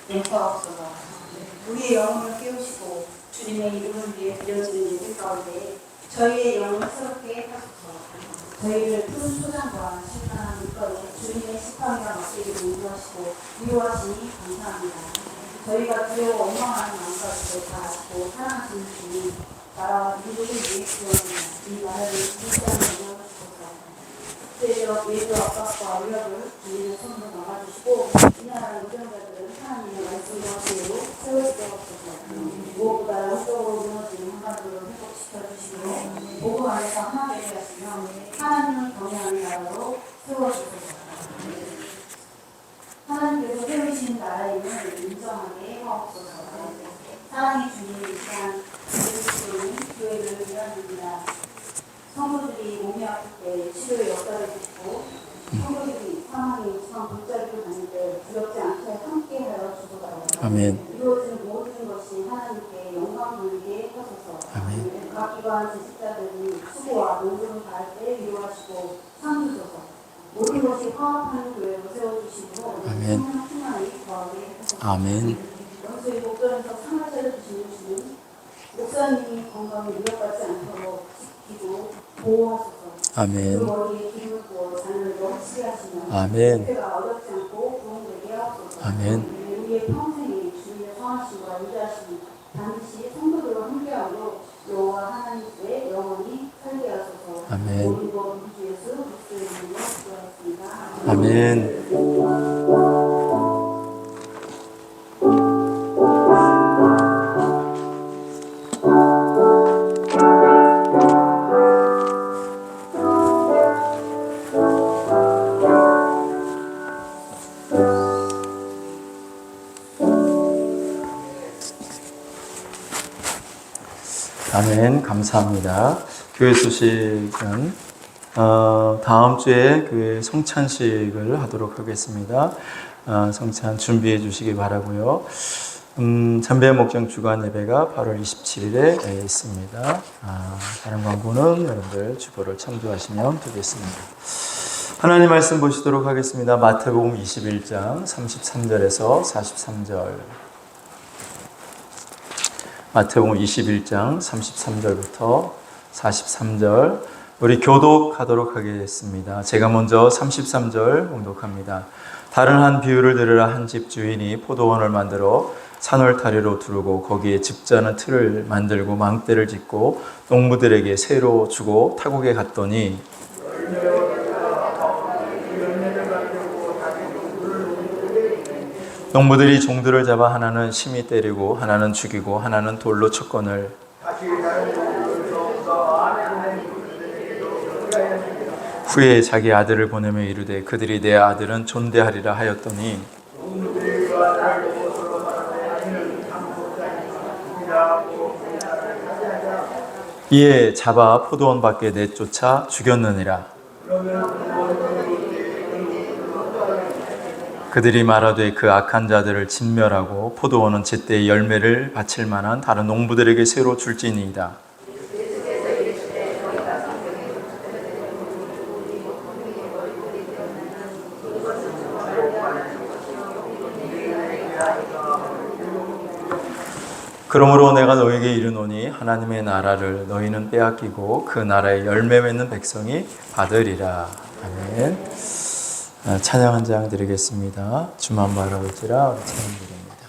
인도하옵소서. 우리의 영혼을 깨우시고 주님의 이름을 위해 드려지는 예배 가운데 저희의 영혼을 새롭게 하소서. 저희를 푸른 초장과 신선한 물가로 주님의 식감과 맛있기를 인도하시고 위로하시니 감사합니다. 저희가 두려워 원망하는 마음가짐을 다 아시고 사랑하시는 주님, 나라와 민족을 위해 구원하며 이 나라를 진실한 영향을 주소서. 국제적 외교 압박과 위협을 주님의 손으로 막아주시고 이 나라의 운전자들은 하나님의 말씀과 지혜로 세워지게 하옵소서. 무엇보다 영적으로 무너지는 한반도를 회복시켜주시고 모두 안에서 하나 되게 하시며 하나님을 경외하는 나라로 세워주소서. 하나님께서 세우신 나라임을 인정하게 하옵소서. 사랑의 주님, 이 시간 그리스도인 교회를 위하십니다. 성도들이 몸이 아플 때 치료의 역사를 주시고 성도들이 사망의 이상 불자리를 다닐 때 두렵지 않게 함께하여 주소서. 아멘. 이루어진 모든 것이 하나님께 영광 돌리게 하소서. 아멘. 각 기관 재직자들이 수고와 논문을 다할 때 위로하시고 상 주소서. 모든 것이 화합하는 교회로 세워주시고 성령 충만히 거하게 하소서. 아멘. 영수의 목전에서 상을 차려주시는 주님, 목사님이 건강에 위협받지 않도록 지키고 보호하소서. 아멘. 그 머리에 기름을 부어 잔을 넘치게 하시며 아멘. 그가 어렵지 않고 구원되게 하옵소서. 아멘. 우리의 평생에 주님의 성하심과 인자하심이 반드시 성도들과 함께하고 여호와 하나님께 영원히 살게 하소서. 아멘. 모든 것 우리 주 예수 그리스도의 이름으로 기도하였습니다. 아멘. 아멘. 감사합니다. 교회 소식은 다음 주에 교회 성찬식을 하도록 하겠습니다. 성찬 준비해 주시기 바라고요. 전배 목장 주간 예배가 8월 27일에 있습니다. 다른 광고는 여러분들 주보를 참조하시면 되겠습니다. 하나님 말씀 보시도록 하겠습니다. 마태복음 21장 33절에서 43절. 마태복음 21장 33절부터 43절 우리 교독하도록 하겠습니다. 제가 먼저 33절 봉독합니다. 다른 한 비유를 들으라. 한 집 주인이 포도원을 만들어 산울타리로 두르고 거기에 집자는 틀을 만들고 망대를 짓고 농부들에게 새로 주고 타국에 갔더니 농부들이 종들을 잡아 하나는 심히 때리고 하나는 죽이고 하나는 돌로 쳤거늘 후에 자기 아들을 보내며 이르되 그들이 내 아들은 존대하리라 하였더니 이에 잡아 포도원 밖에 내쫓아 죽였느니라. 그들이 말하되 그 악한 자들을 진멸하고 포도원은 제때 열매를 바칠 만한 다른 농부들에게 새로 줄지니이다. 그러므로 내가 너에게 이르노니 하나님의 나라를 너희는 빼앗기고 그 나라의 열매 맺는 백성이 받으리라. 아멘. 찬양 한 장 드리겠습니다. 주만 바라볼지라 찬양 드립니다.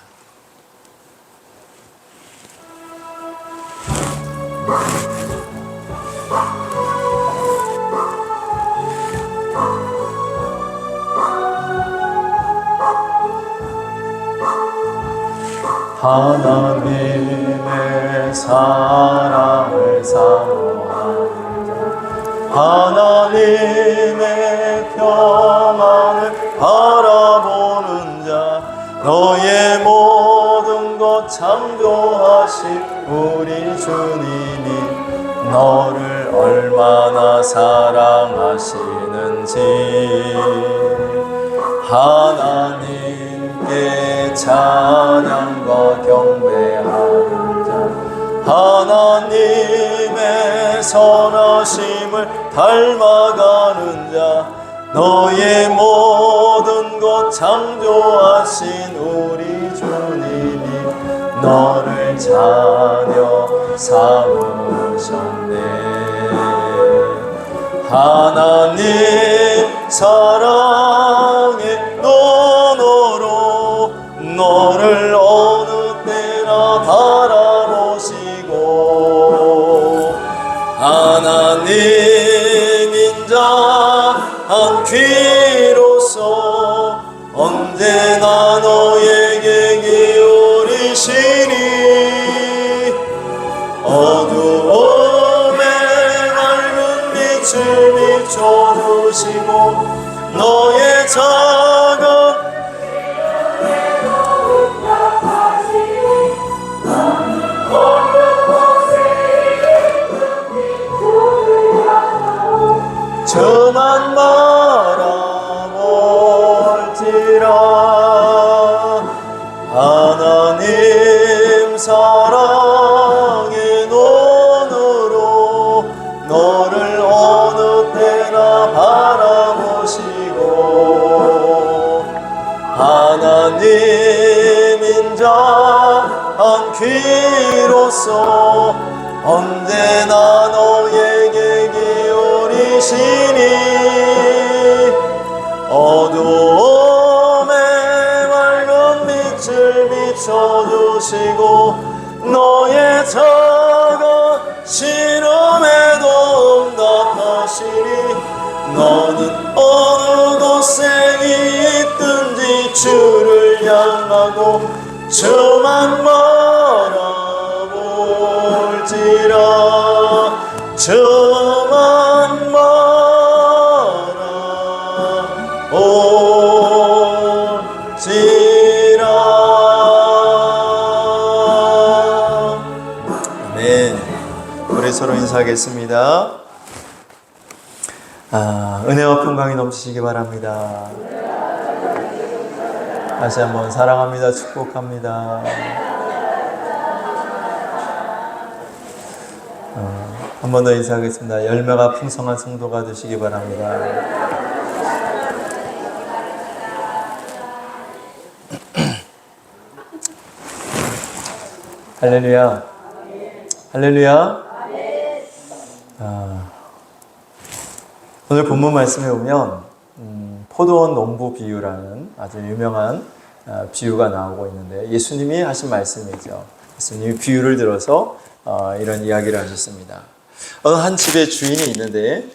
하나님의 사랑을 사모하는 자, 하나님의 평안을 바라보는 자, 너의 모든 것 창조하신 우리 주님이 너를 얼마나 사랑하시는지 하나님께 찬양과 경배하는 자, 하나님의 선하심을 닮아가는 자, 너의 모든 것 창조하신 우리 주 너를 자녀 삼으셨네. 하나님 사랑의 눈으로 너를 어느 때나 바라보시고 하나님 인자한 귀로서 언제나 너에게 기울이시니 어두움에 맑은 빛을 비춰주시고 너의 작은 저만 바라볼지라. 하나님 사랑의 눈으로 너를 어느 때나 바라보시고 하나님 인자한 귀로서 언제나 너에게 기울이시니 어두움에 맑은 빛을 비춰주시고 너의 작은 시름에도 응답하시니 너는 어느 곳에 있든지 주를 향하고 주만 바라볼지라. 주만 바라볼지라. 아멘. 우리 서로 인사하겠습니다. 은혜와 평강이 넘치시기 바랍니다. 다시 한번 사랑합니다. 축복합니다. 한 번 더 인사하겠습니다. 열매가 풍성한 성도가 되시기 바랍니다. 할렐루야. 할렐루야. 오늘 본문 말씀에 보면 포도원 농부 비유라는 아주 유명한 비유가 나오고 있는데 예수님이 하신 말씀이죠. 예수님이 비유를 들어서 이런 이야기를 하셨습니다. 어느 한 집에 주인이 있는데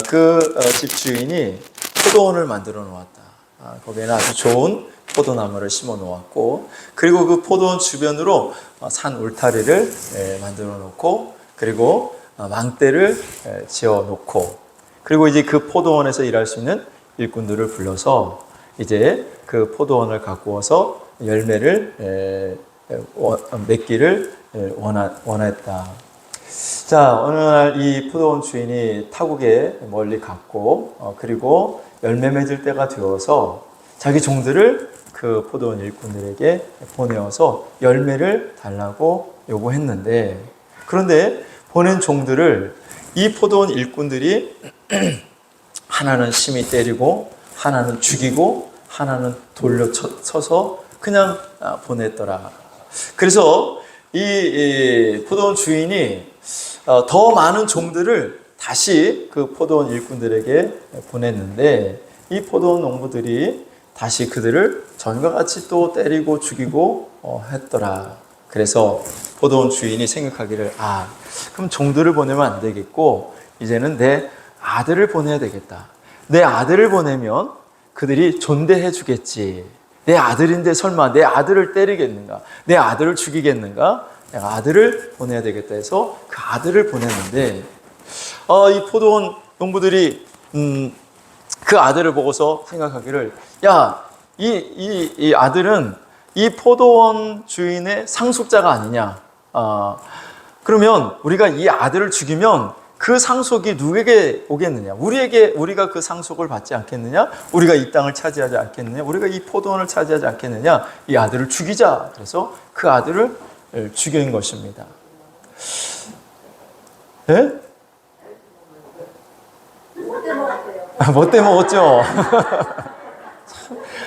그 집 주인이 포도원을 만들어 놓았다. 거기에는 아주 좋은 포도나무를 심어 놓았고 그리고 그 포도원 주변으로 산 울타리를 만들어 놓고 그리고 망대를 지어 놓고 그리고 이제 그 포도원에서 일할 수 있는 일꾼들을 불러서 이제 그 포도원을 가꾸어서 열매를 맺기를 원했다. 자, 어느 날 이 포도원 주인이 타국에 멀리 갔고 그리고 열매 맺을 때가 되어서 자기 종들을 그 포도원 일꾼들에게 보내어서 열매를 달라고 요구했는데 그런데 보낸 종들을 이 포도원 일꾼들이 하나는 심히 때리고 하나는 죽이고 하나는 돌려쳐서 그냥 보냈더라. 그래서 이 포도원 주인이 더 많은 종들을 다시 그 포도원 일꾼들에게 보냈는데 이 포도원 농부들이 다시 그들을 전과 같이 또 때리고 죽이고 했더라. 그래서 포도원 주인이 생각하기를 그럼 종들을 보내면 안 되겠고 이제는 내 아들을 보내야 되겠다. 내 아들을 보내면 그들이 존대해 주겠지. 내 아들인데 설마 내 아들을 때리겠는가? 내 아들을 죽이겠는가? 내가 아들을 보내야 되겠다 해서 그 아들을 보냈는데 이 포도원 농부들이 그 아들을 보고서 생각하기를 이 아들은 이 포도원 주인의 상속자가 아니냐. 그러면 우리가 이 아들을 죽이면 그 상속이 누구에게 오겠느냐? 우리가 그 상속을 받지 않겠느냐? 우리가 이 땅을 차지하지 않겠느냐? 우리가 이 포도원을 차지하지 않겠느냐? 이 아들을 죽이자. 그래서 그 아들을 죽인 것입니다. 예? 못돼 먹었죠?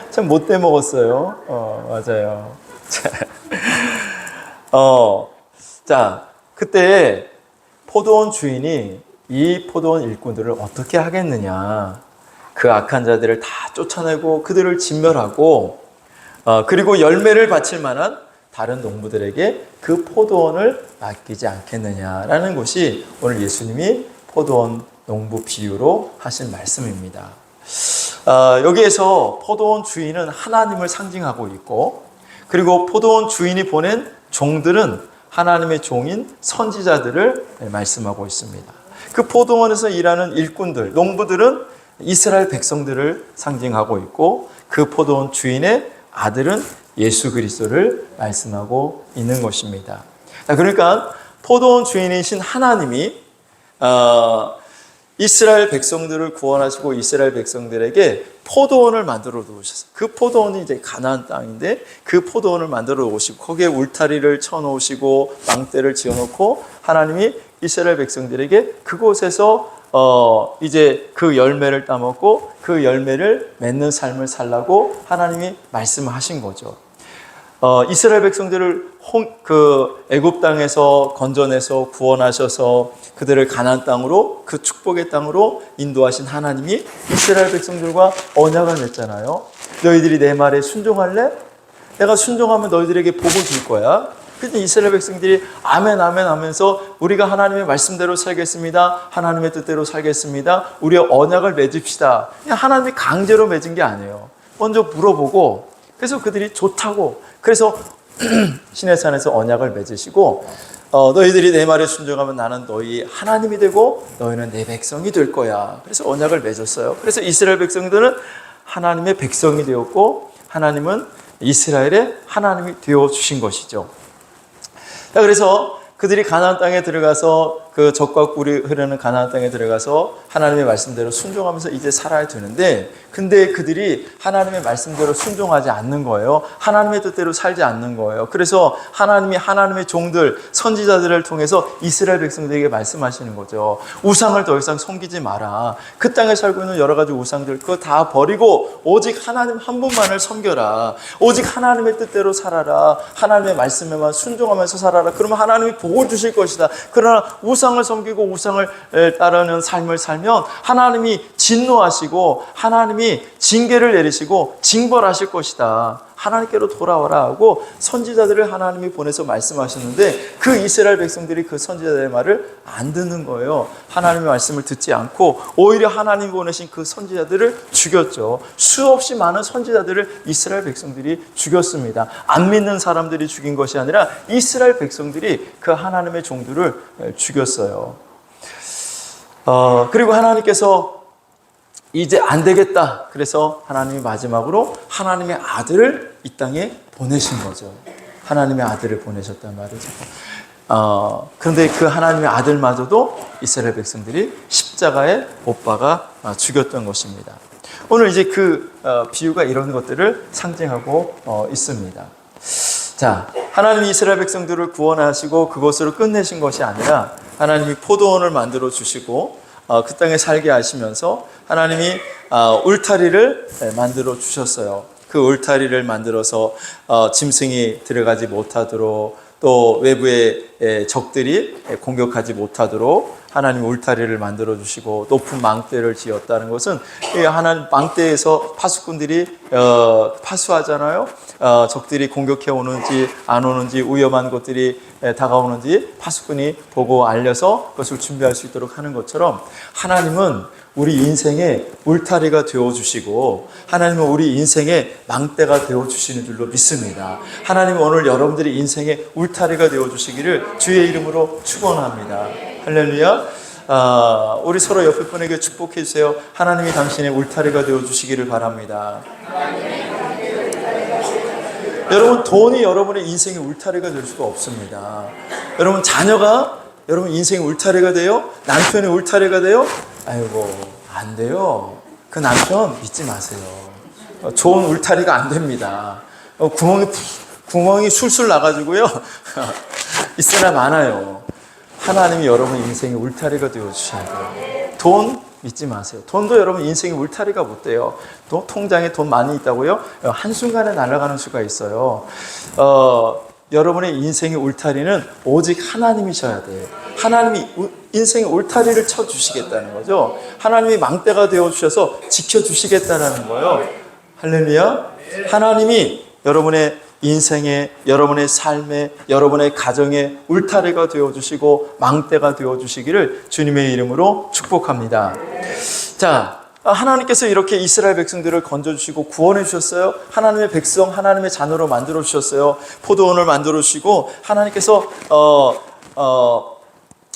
참 못돼 먹었어요. 맞아요. 자, 그때 포도원 주인이 이 포도원 일꾼들을 어떻게 하겠느냐. 그 악한 자들을 다 쫓아내고 그들을 진멸하고 그리고 열매를 바칠 만한 다른 농부들에게 그 포도원을 맡기지 않겠느냐라는 것이 오늘 예수님이 포도원 농부 비유로 하신 말씀입니다. 여기에서 포도원 주인은 하나님을 상징하고 있고 그리고 포도원 주인이 보낸 종들은 하나님의 종인 선지자들을 말씀하고 있습니다. 그 포도원에서 일하는 일꾼들, 농부들은 이스라엘 백성들을 상징하고 있고 그 포도원 주인의 아들은 예수 그리스도를 말씀하고 있는 것입니다. 그러니까 포도원 주인이신 하나님이 이스라엘 백성들을 구원하시고 이스라엘 백성들에게 포도원을 만들어 놓으셨어요. 그 포도원이 이제 가나안 땅인데 그 포도원을 만들어 놓으시고 거기에 울타리를 쳐 놓으시고 망대를 지어 놓고 하나님이 이스라엘 백성들에게 그곳에서 이제 그 열매를 따먹고 그 열매를 맺는 삶을 살라고 하나님이 말씀하신 거죠. 이스라엘 백성들을 애굽 땅에서 건져내서 구원하셔서 그들을 가나안 땅으로 그 축복의 땅으로 인도하신 하나님이 이스라엘 백성들과 언약을 맺잖아요. 너희들이 내 말에 순종할래? 내가 순종하면 너희들에게 복을 줄 거야. 그런데 이스라엘 백성들이 아멘 아멘 하면서 우리가 하나님의 말씀대로 살겠습니다. 하나님의 뜻대로 살겠습니다. 우리의 언약을 맺읍시다. 그냥 하나님이 강제로 맺은 게 아니에요. 먼저 물어보고 그래서 그들이 좋다고 그래서 시내산에서 언약을 맺으시고 너희들이 내 말에 순종하면 나는 너희 하나님이 되고 너희는 내 백성이 될 거야. 그래서 언약을 맺었어요. 그래서 이스라엘 백성들은 하나님의 백성이 되었고 하나님은 이스라엘의 하나님이 되어주신 것이죠. 그래서 그들이 가나안 땅에 들어가서 그 젖과 꿀이 흐르는 가나안 땅에 들어가서 하나님의 말씀대로 순종하면서 이제 살아야 되는데 근데 그들이 하나님의 말씀대로 순종하지 않는 거예요. 하나님의 뜻대로 살지 않는 거예요. 그래서 하나님이 하나님의 종들, 선지자들을 통해서 이스라엘 백성들에게 말씀하시는 거죠. 우상을 더 이상 섬기지 마라. 그 땅에 살고 있는 여러 가지 우상들 그거 다 버리고 오직 하나님 한 분만을 섬겨라. 오직 하나님의 뜻대로 살아라. 하나님의 말씀에만 순종하면서 살아라. 그러면 하나님이 복을 주실 것이다. 그러나 우상을 섬기고 우상을 따르는 삶을 살면 하나님이 진노하시고 하나님이 징계를 내리시고 징벌하실 것이다. 하나님께로 돌아와라 하고 선지자들을 하나님이 보내서 말씀하셨는데 그 이스라엘 백성들이 그 선지자들의 말을 안 듣는 거예요. 하나님의 말씀을 듣지 않고 오히려 하나님이 보내신 그 선지자들을 죽였죠. 수없이 많은 선지자들을 이스라엘 백성들이 죽였습니다. 안 믿는 사람들이 죽인 것이 아니라 이스라엘 백성들이 그 하나님의 종들을 죽였어요. 그리고 하나님께서 이제 안 되겠다. 그래서 하나님이 마지막으로 하나님의 아들을 이 땅에 보내신 거죠. 하나님의 아들을 보내셨단 말이죠. 그런데 그 하나님의 아들마저도 이스라엘 백성들이 십자가에 못 박아 죽였던 것입니다. 오늘 이제 그 비유가 이런 것들을 상징하고 있습니다. 자, 하나님이 이스라엘 백성들을 구원하시고 그것으로 끝내신 것이 아니라 하나님이 포도원을 만들어 주시고 그 땅에 살게 하시면서 하나님이 울타리를 만들어 주셨어요. 그 울타리를 만들어서 짐승이 들어가지 못하도록 또 외부의 적들이 공격하지 못하도록 하나님 울타리를 만들어 주시고 높은 망대를 지었다는 것은 하나님 망대에서 파수꾼들이 파수하잖아요. 적들이 공격해 오는지 안 오는지 위험한 것들이 다가오는지 파수꾼이 보고 알려서 그것을 준비할 수 있도록 하는 것처럼 하나님은 우리 인생의 울타리가 되어주시고 하나님은 우리 인생의 망대가 되어주시는 줄로 믿습니다. 하나님은 오늘 여러분들이 인생의 울타리가 되어주시기를 주의 이름으로 축원합니다. 할렐루야. 우리 서로 옆에 분에게 축복해 주세요. 하나님이 당신의 울타리가 되어주시기를 바랍니다. 여러분, 돈이 여러분의 인생의 울타리가 될 수가 없습니다. 여러분, 자녀가 여러분 인생의 울타리가 돼요? 남편의 울타리가 돼요? 아이고, 안 돼요. 그 남편 믿지 마세요. 좋은 울타리가 안 됩니다. 구멍이 술술 나가지고요. 있으나 많아요. 하나님이 여러분 인생의 울타리가 되어주셔야 돼요. 돈 믿지 마세요. 돈도 여러분 인생의 울타리가 못 돼요. 또 통장에 돈 많이 있다고요? 한순간에 날아가는 수가 있어요. 여러분의 인생의 울타리는 오직 하나님이셔야 돼요. 하나님이 인생의 울타리를 쳐주시겠다는 거죠. 하나님이 망대가 되어주셔서 지켜주시겠다는 거예요. 할렐루야. 하나님이 여러분의 인생에, 여러분의 삶에, 여러분의 가정에 울타리가 되어주시고 망대가 되어주시기를 주님의 이름으로 축복합니다. 자, 하나님께서 이렇게 이스라엘 백성들을 건져주시고 구원해 주셨어요. 하나님의 백성, 하나님의 자녀로 만들어 주셨어요. 포도원을 만들어 주시고 하나님께서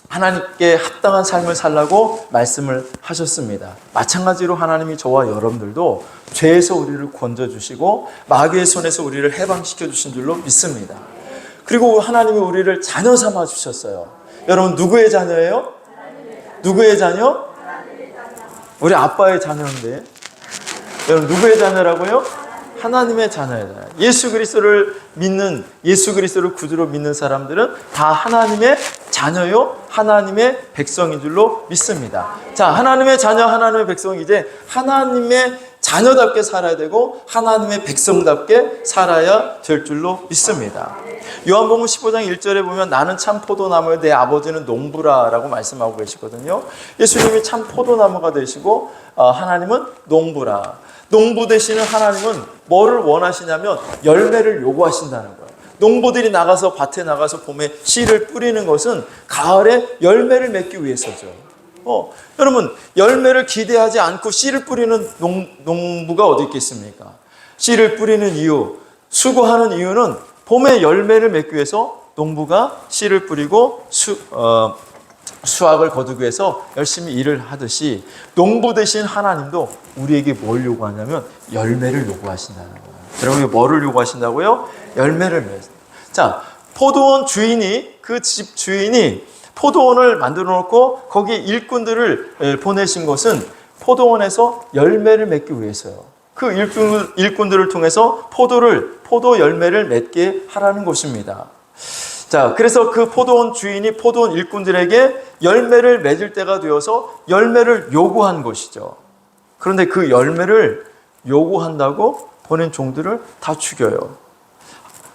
하나님께 합당한 삶을 살라고 말씀을 하셨습니다. 마찬가지로 하나님이 저와 여러분들도 죄에서 우리를 건져주시고 마귀의 손에서 우리를 해방시켜 주신 줄로 믿습니다. 그리고 하나님이 우리를 자녀 삼아 주셨어요. 여러분 누구의 자녀예요? 누구의 자녀? 우리 아빠의 자녀인데 여러분 누구의 자녀라고요? 하나님의 자녀예요. 예수 그리스도를 믿는, 예수 그리스도를 구주로 믿는 사람들은 다 하나님의 자녀요, 하나님의 백성인 줄로 믿습니다. 자, 하나님의 자녀, 하나님의 백성이 이제 하나님의 자녀답게 살아야 되고 하나님의 백성답게 살아야 될 줄로 믿습니다. 요한복음 15장 1절에 보면 나는 참 포도나무요 내 아버지는 농부라라고 말씀하고 계시거든요. 예수님이 참 포도나무가 되시고 하나님은 농부라. 농부 되시는 하나님은 뭐를 원하시냐면 열매를 요구하신다는 거예요. 농부들이 나가서 밭에 나가서 봄에 씨를 뿌리는 것은 가을에 열매를 맺기 위해서죠. 여러분 열매를 기대하지 않고 씨를 뿌리는 농부가 어디 있겠습니까? 씨를 뿌리는 이유, 수고하는 이유는 봄에 열매를 맺기 위해서 농부가 씨를 뿌리고 수확을 거두기 위해서 열심히 일을 하듯이 농부 되신 하나님도 우리에게 뭘 요구하냐면 열매를 요구하신다는 거예요. 여러분 뭐를 요구하신다고요? 열매를 맺습니다. 자, 포도원 주인이, 그 집 주인이 포도원을 만들어 놓고 거기에 일꾼들을 보내신 것은 포도원에서 열매를 맺기 위해서요. 그 일꾼들을 통해서 포도 열매를 맺게 하라는 것입니다. 자, 그래서 그 포도원 주인이 포도원 일꾼들에게 열매를 맺을 때가 되어서 열매를 요구한 것이죠. 그런데 그 열매를 요구한다고 보낸 종들을 다 죽여요.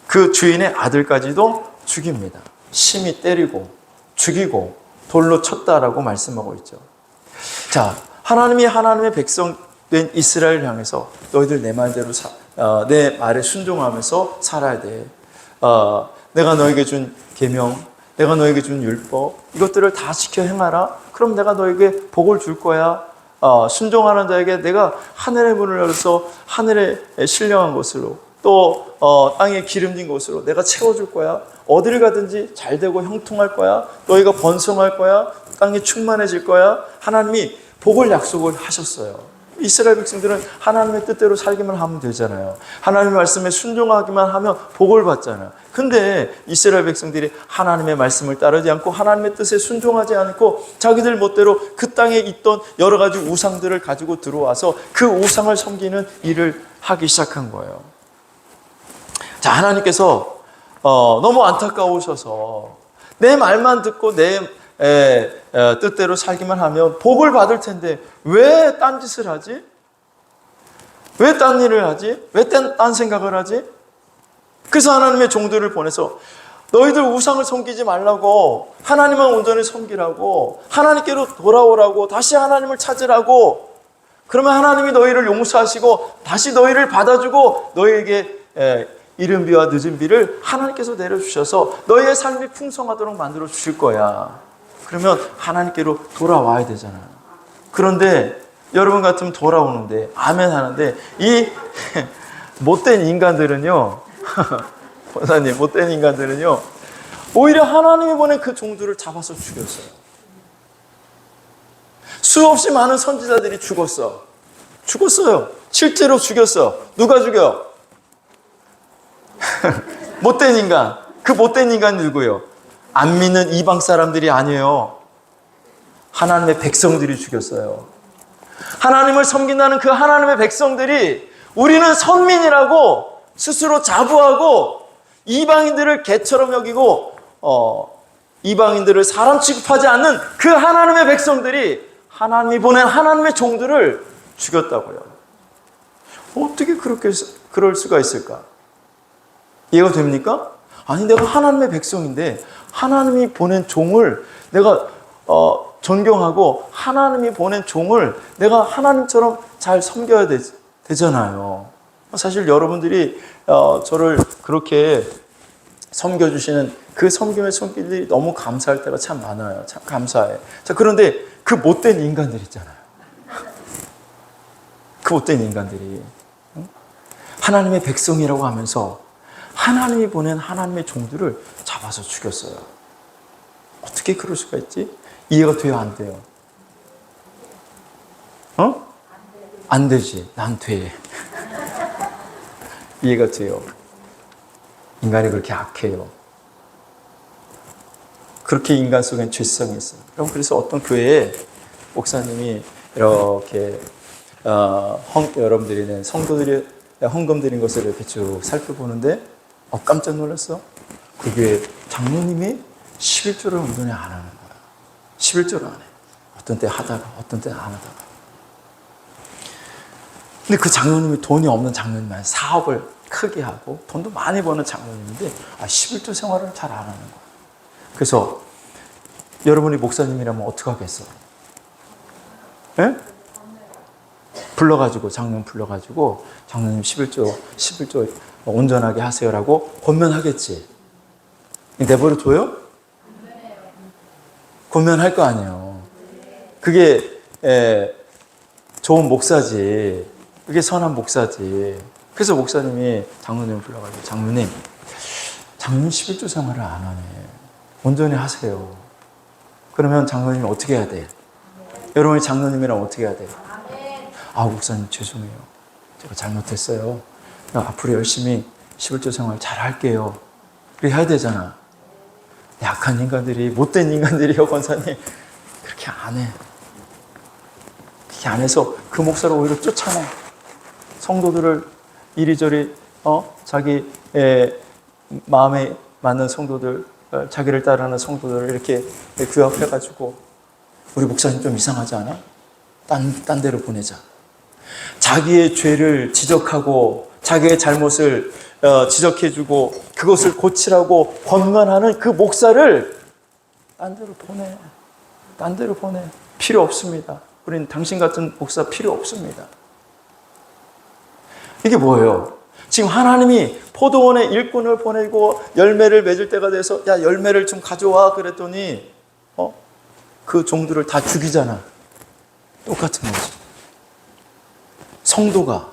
그 주인의 아들까지도 죽입니다. 심히 때리고 죽이고 돌로 쳤다라고 말씀하고 있죠. 자, 하나님이 하나님의 백성 된 이스라엘을 향해서 너희들 내 말대로 내 말에 순종하면서 살아야 돼. 내가 너에게 준 계명, 내가 너에게 준 율법 이것들을 다 지켜 행하라. 그럼 내가 너에게 복을 줄 거야. 순종하는 자에게 내가 하늘의 문을 열어서 하늘에 신령한 것으로 또 땅에 기름진 것으로 내가 채워줄 거야. 어디를 가든지 잘 되고 형통할 거야. 너희가 번성할 거야. 땅이 충만해질 거야. 하나님이 복을 약속을 하셨어요. 이스라엘 백성들은 하나님의 뜻대로 살기만 하면 되잖아요. 하나님의 말씀에 순종하기만 하면 복을 받잖아요. 근데 이스라엘 백성들이 하나님의 말씀을 따르지 않고 하나님의 뜻에 순종하지 않고 자기들 멋대로 그 땅에 있던 여러 가지 우상들을 가지고 들어와서 그 우상을 섬기는 일을 하기 시작한 거예요. 자, 하나님께서 너무 안타까우셔서 내 말만 듣고 내 뜻대로 살기만 하면 복을 받을 텐데 왜 딴짓을 하지? 왜 딴 일을 하지? 왜 딴 생각을 하지? 그래서 하나님의 종들을 보내서 너희들 우상을 섬기지 말라고, 하나님만 온전히 섬기라고, 하나님께로 돌아오라고, 다시 하나님을 찾으라고, 그러면 하나님이 너희를 용서하시고 다시 너희를 받아주고 너희에게 이른 비와 늦은 비를 하나님께서 내려주셔서 너희의 삶이 풍성하도록 만들어 주실 거야. 그러면 하나님께로 돌아와야 되잖아요. 그런데 여러분 같으면 돌아오는데 아멘 하는데 이 못된 인간들은요 권사님 못된 인간들은요 오히려 하나님이 보낸 그 종들을 잡아서 죽였어요. 수없이 많은 선지자들이 죽었어요. 실제로 죽였어. 누가 죽여? 못된 인간. 그 못된 인간이 누구예요? 안 믿는 이방 사람들이 아니에요. 하나님의 백성들이 죽였어요. 하나님을 섬긴다는 그 하나님의 백성들이 우리는 선민이라고 스스로 자부하고 이방인들을 개처럼 여기고 이방인들을 사람 취급하지 않는 그 하나님의 백성들이 하나님이 보낸 하나님의 종들을 죽였다고요. 어떻게 그럴 수가 있을까? 이해가 됩니까? 아니 내가 하나님의 백성인데 하나님이 보낸 종을 내가 존경하고 하나님이 보낸 종을 내가 하나님처럼 잘 섬겨야 되잖아요. 사실 여러분들이 저를 그렇게 섬겨주시는 그 섬김의 손길이 너무 감사할 때가 참 많아요. 참 감사해. 자, 그런데 그 못된 인간들 있잖아요. 그 못된 인간들이 하나님의 백성이라고 하면서 하나님이 보낸 하나님의 종들을 잡아서 죽였어요. 어떻게 그럴 수가 있지? 이해가 돼요, 안 돼요? 안 되지. 난 돼. 이해가 돼요. 인간이 그렇게 악해요. 그렇게 인간 속엔 죄성이 있어요. 그래서 어떤 교회에 목사님이 이렇게 여러분들이 낸 성도들이 헌금 드린 것을 이렇게 쭉 살펴보는데 깜짝 놀랐어. 그 교회 장로님이 11조를 온전히 안 하는 거야. 11조를 안 해. 어떤 때 하다가 어떤 때는 안 하다가. 근데 그 장로님이 돈이 없는 장로님만 사업을 크게 하고 돈도 많이 버는 장로님인데 11조 생활을 잘 안 하는 거야. 그래서 여러분이 목사님이라면 어떻게 하겠어? 예? 불러가지고 장로님 불러가지고 장로님 11조 온전하게 하세요라고 권면하겠지. 내버려 둬요? 권면할 거 아니에요. 그게 좋은 목사지. 그게 선한 목사지. 그래서 목사님이 장로님을 불러가지고 장로님 11조 생활을 안 하네. 온전히 하세요. 그러면 장로님이 어떻게 해야 돼? 여러분이 장로님이랑 어떻게 해야 돼? 목사님 죄송해요. 제가 잘못했어요. 앞으로 열심히 11조 생활 잘 할게요. 그렇게 해야 되잖아. 약한 인간들이, 못된 인간들이요, 권사님. 그렇게 안 해. 그렇게 안 해서 그 목사를 오히려 쫓아내. 성도들을 이리저리, 자기 마음에 맞는 성도들, 자기를 따르는 성도들을 이렇게 규합해가지고, 우리 목사님 좀 이상하지 않아? 딴 데로 보내자. 자기의 죄를 지적하고, 자기의 잘못을 지적해주고, 그것을 고치라고 권면하는 그 목사를 딴 데로 보내. 딴 데로 보내. 필요 없습니다. 우리는 당신 같은 목사 필요 없습니다. 이게 뭐예요? 지금 하나님이 포도원에 일꾼을 보내고 열매를 맺을 때가 돼서 야 열매를 좀 가져와 그랬더니 그 종들을 다 죽이잖아. 똑같은 거지. 성도가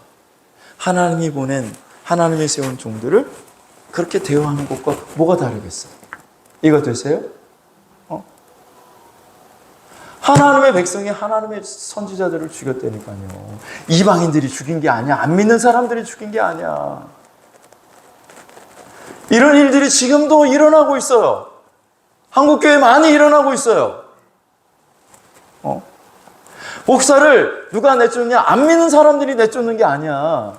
하나님이 보낸 하나님이 세운 종들을 그렇게 대우하는 것과 뭐가 다르겠어? 이거 되세요? 하나님의 백성이 하나님의 선지자들을 죽였다니까요. 이방인들이 죽인 게 아니야. 안 믿는 사람들이 죽인 게 아니야. 이런 일들이 지금도 일어나고 있어요. 한국교회에 많이 일어나고 있어요. 목사를 누가 내쫓냐? 안 믿는 사람들이 내쫓는 게 아니야.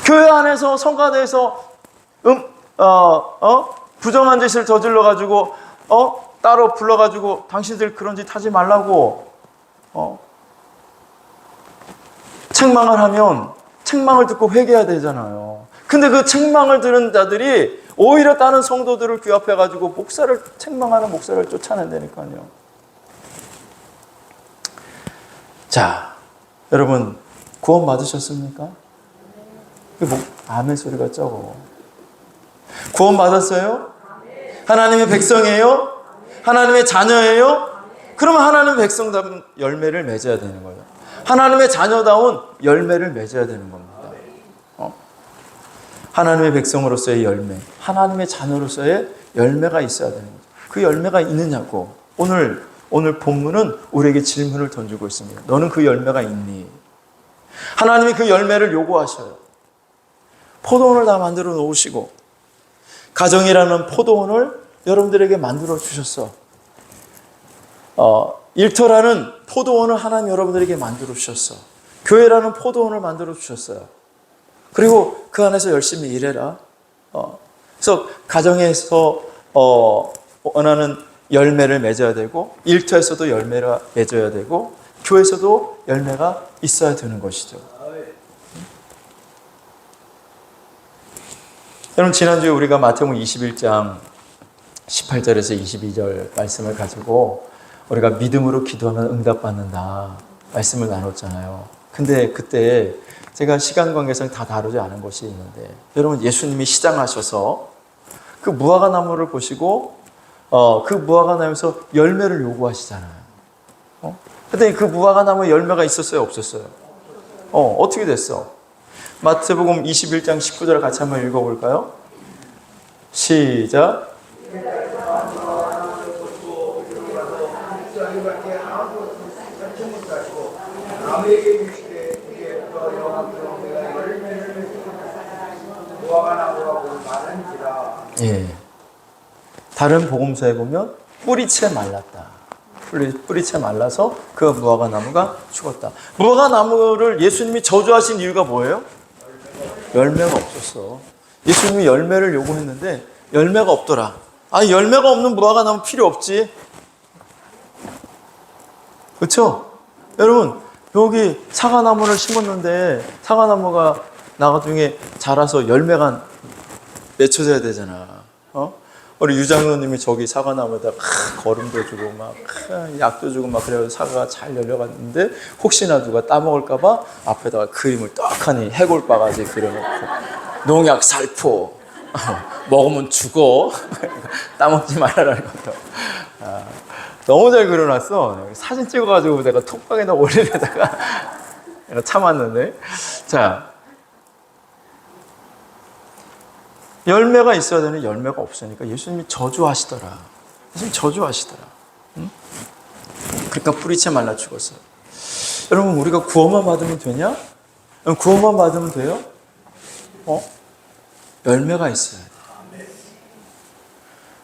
교회 안에서 성가대에서 부정한 짓을 저질러가지고 따로 불러가지고 당신들 그런 짓 하지 말라고 책망을 하면 책망을 듣고 회개해야 되잖아요. 근데 그 책망을 들은 자들이 오히려 다른 성도들을 규합해가지고 목사를 책망하는 목사를 쫓아낸다니까요. 자, 여러분 구원 받으셨습니까? 아멘 소리가 적어. 구원 받았어요? 하나님의 백성이에요? 하나님의 자녀예요? 그러면 하나님의 백성다운 열매를 맺어야 되는 거예요. 하나님의 자녀다운 열매를 맺어야 되는 겁니다. 하나님의 백성으로서의 열매, 하나님의 자녀로서의 열매가 있어야 되는 거죠. 그 열매가 있느냐고 오늘 본문은 우리에게 질문을 던지고 있습니다. 너는 그 열매가 있니? 하나님이 그 열매를 요구하셔요. 포도원을 다 만들어 놓으시고 가정이라는 포도원을 여러분들에게 만들어 주셨어. 일터라는 포도원을 하나님 여러분들에게 만들어 주셨어. 교회라는 포도원을 만들어 주셨어요. 그리고 그 안에서 열심히 일해라. 그래서 가정에서 원하는 열매를 맺어야 되고 일터에서도 열매를 맺어야 되고 교회에서도 열매가 있어야 되는 것이죠. 여러분 지난주에 우리가 마태복음 21장 18절에서 22절 말씀을 가지고 우리가 믿음으로 기도하면 응답받는다 말씀을 나눴잖아요. 근데 그때 제가 시간 관계상 다 다루지 않은 것이 있는데, 여러분 예수님이 시장하셔서 그 무화과 나무를 보시고 그 무화과 나무에서 열매를 요구하시잖아요. 근데 그 무화과 나무에 열매가 있었어요, 없었어요? 어떻게 됐어? 마태복음 21장 19절 같이 한번 읽어볼까요? 시작. 예. 다른 복음서에 보면 뿌리채 말랐다. 뿌리채 말라서 그 무화과 나무가 죽었다. 무화과 나무를 예수님이 저주하신 이유가 뭐예요? 열매가 없었어. 예수님이 열매를 요구했는데 열매가 없더라. 열매가 없는 무화과 나무 필요 없지. 그렇죠? 여러분 여기 사과나무를 심었는데 사과나무가 나중에 자라서 열매가 맺혀져야 되잖아. 우리 유장로님이 저기 사과나무에다 거름도 주고 막 약도 주고 막 그래서 사과가 잘 열려갔는데 혹시나 누가 따먹을까봐 앞에다가 그림을 떡하니 해골바가지 그려놓고 농약 살포 먹으면 죽어 따먹지 말아라는 것도 너무 잘 그려놨어. 사진 찍어가지고 내가 톡방에다 올리려다가 참았는데, 자 열매가 있어야 되는 열매가 없으니까 예수님이 저주하시더라. 예수님이 저주하시더라. 응? 그러니까 뿌리채 말라 죽었어요. 여러분 우리가 구원만 받으면 되냐? 구원만 받으면 돼요? 열매가 있어야 돼.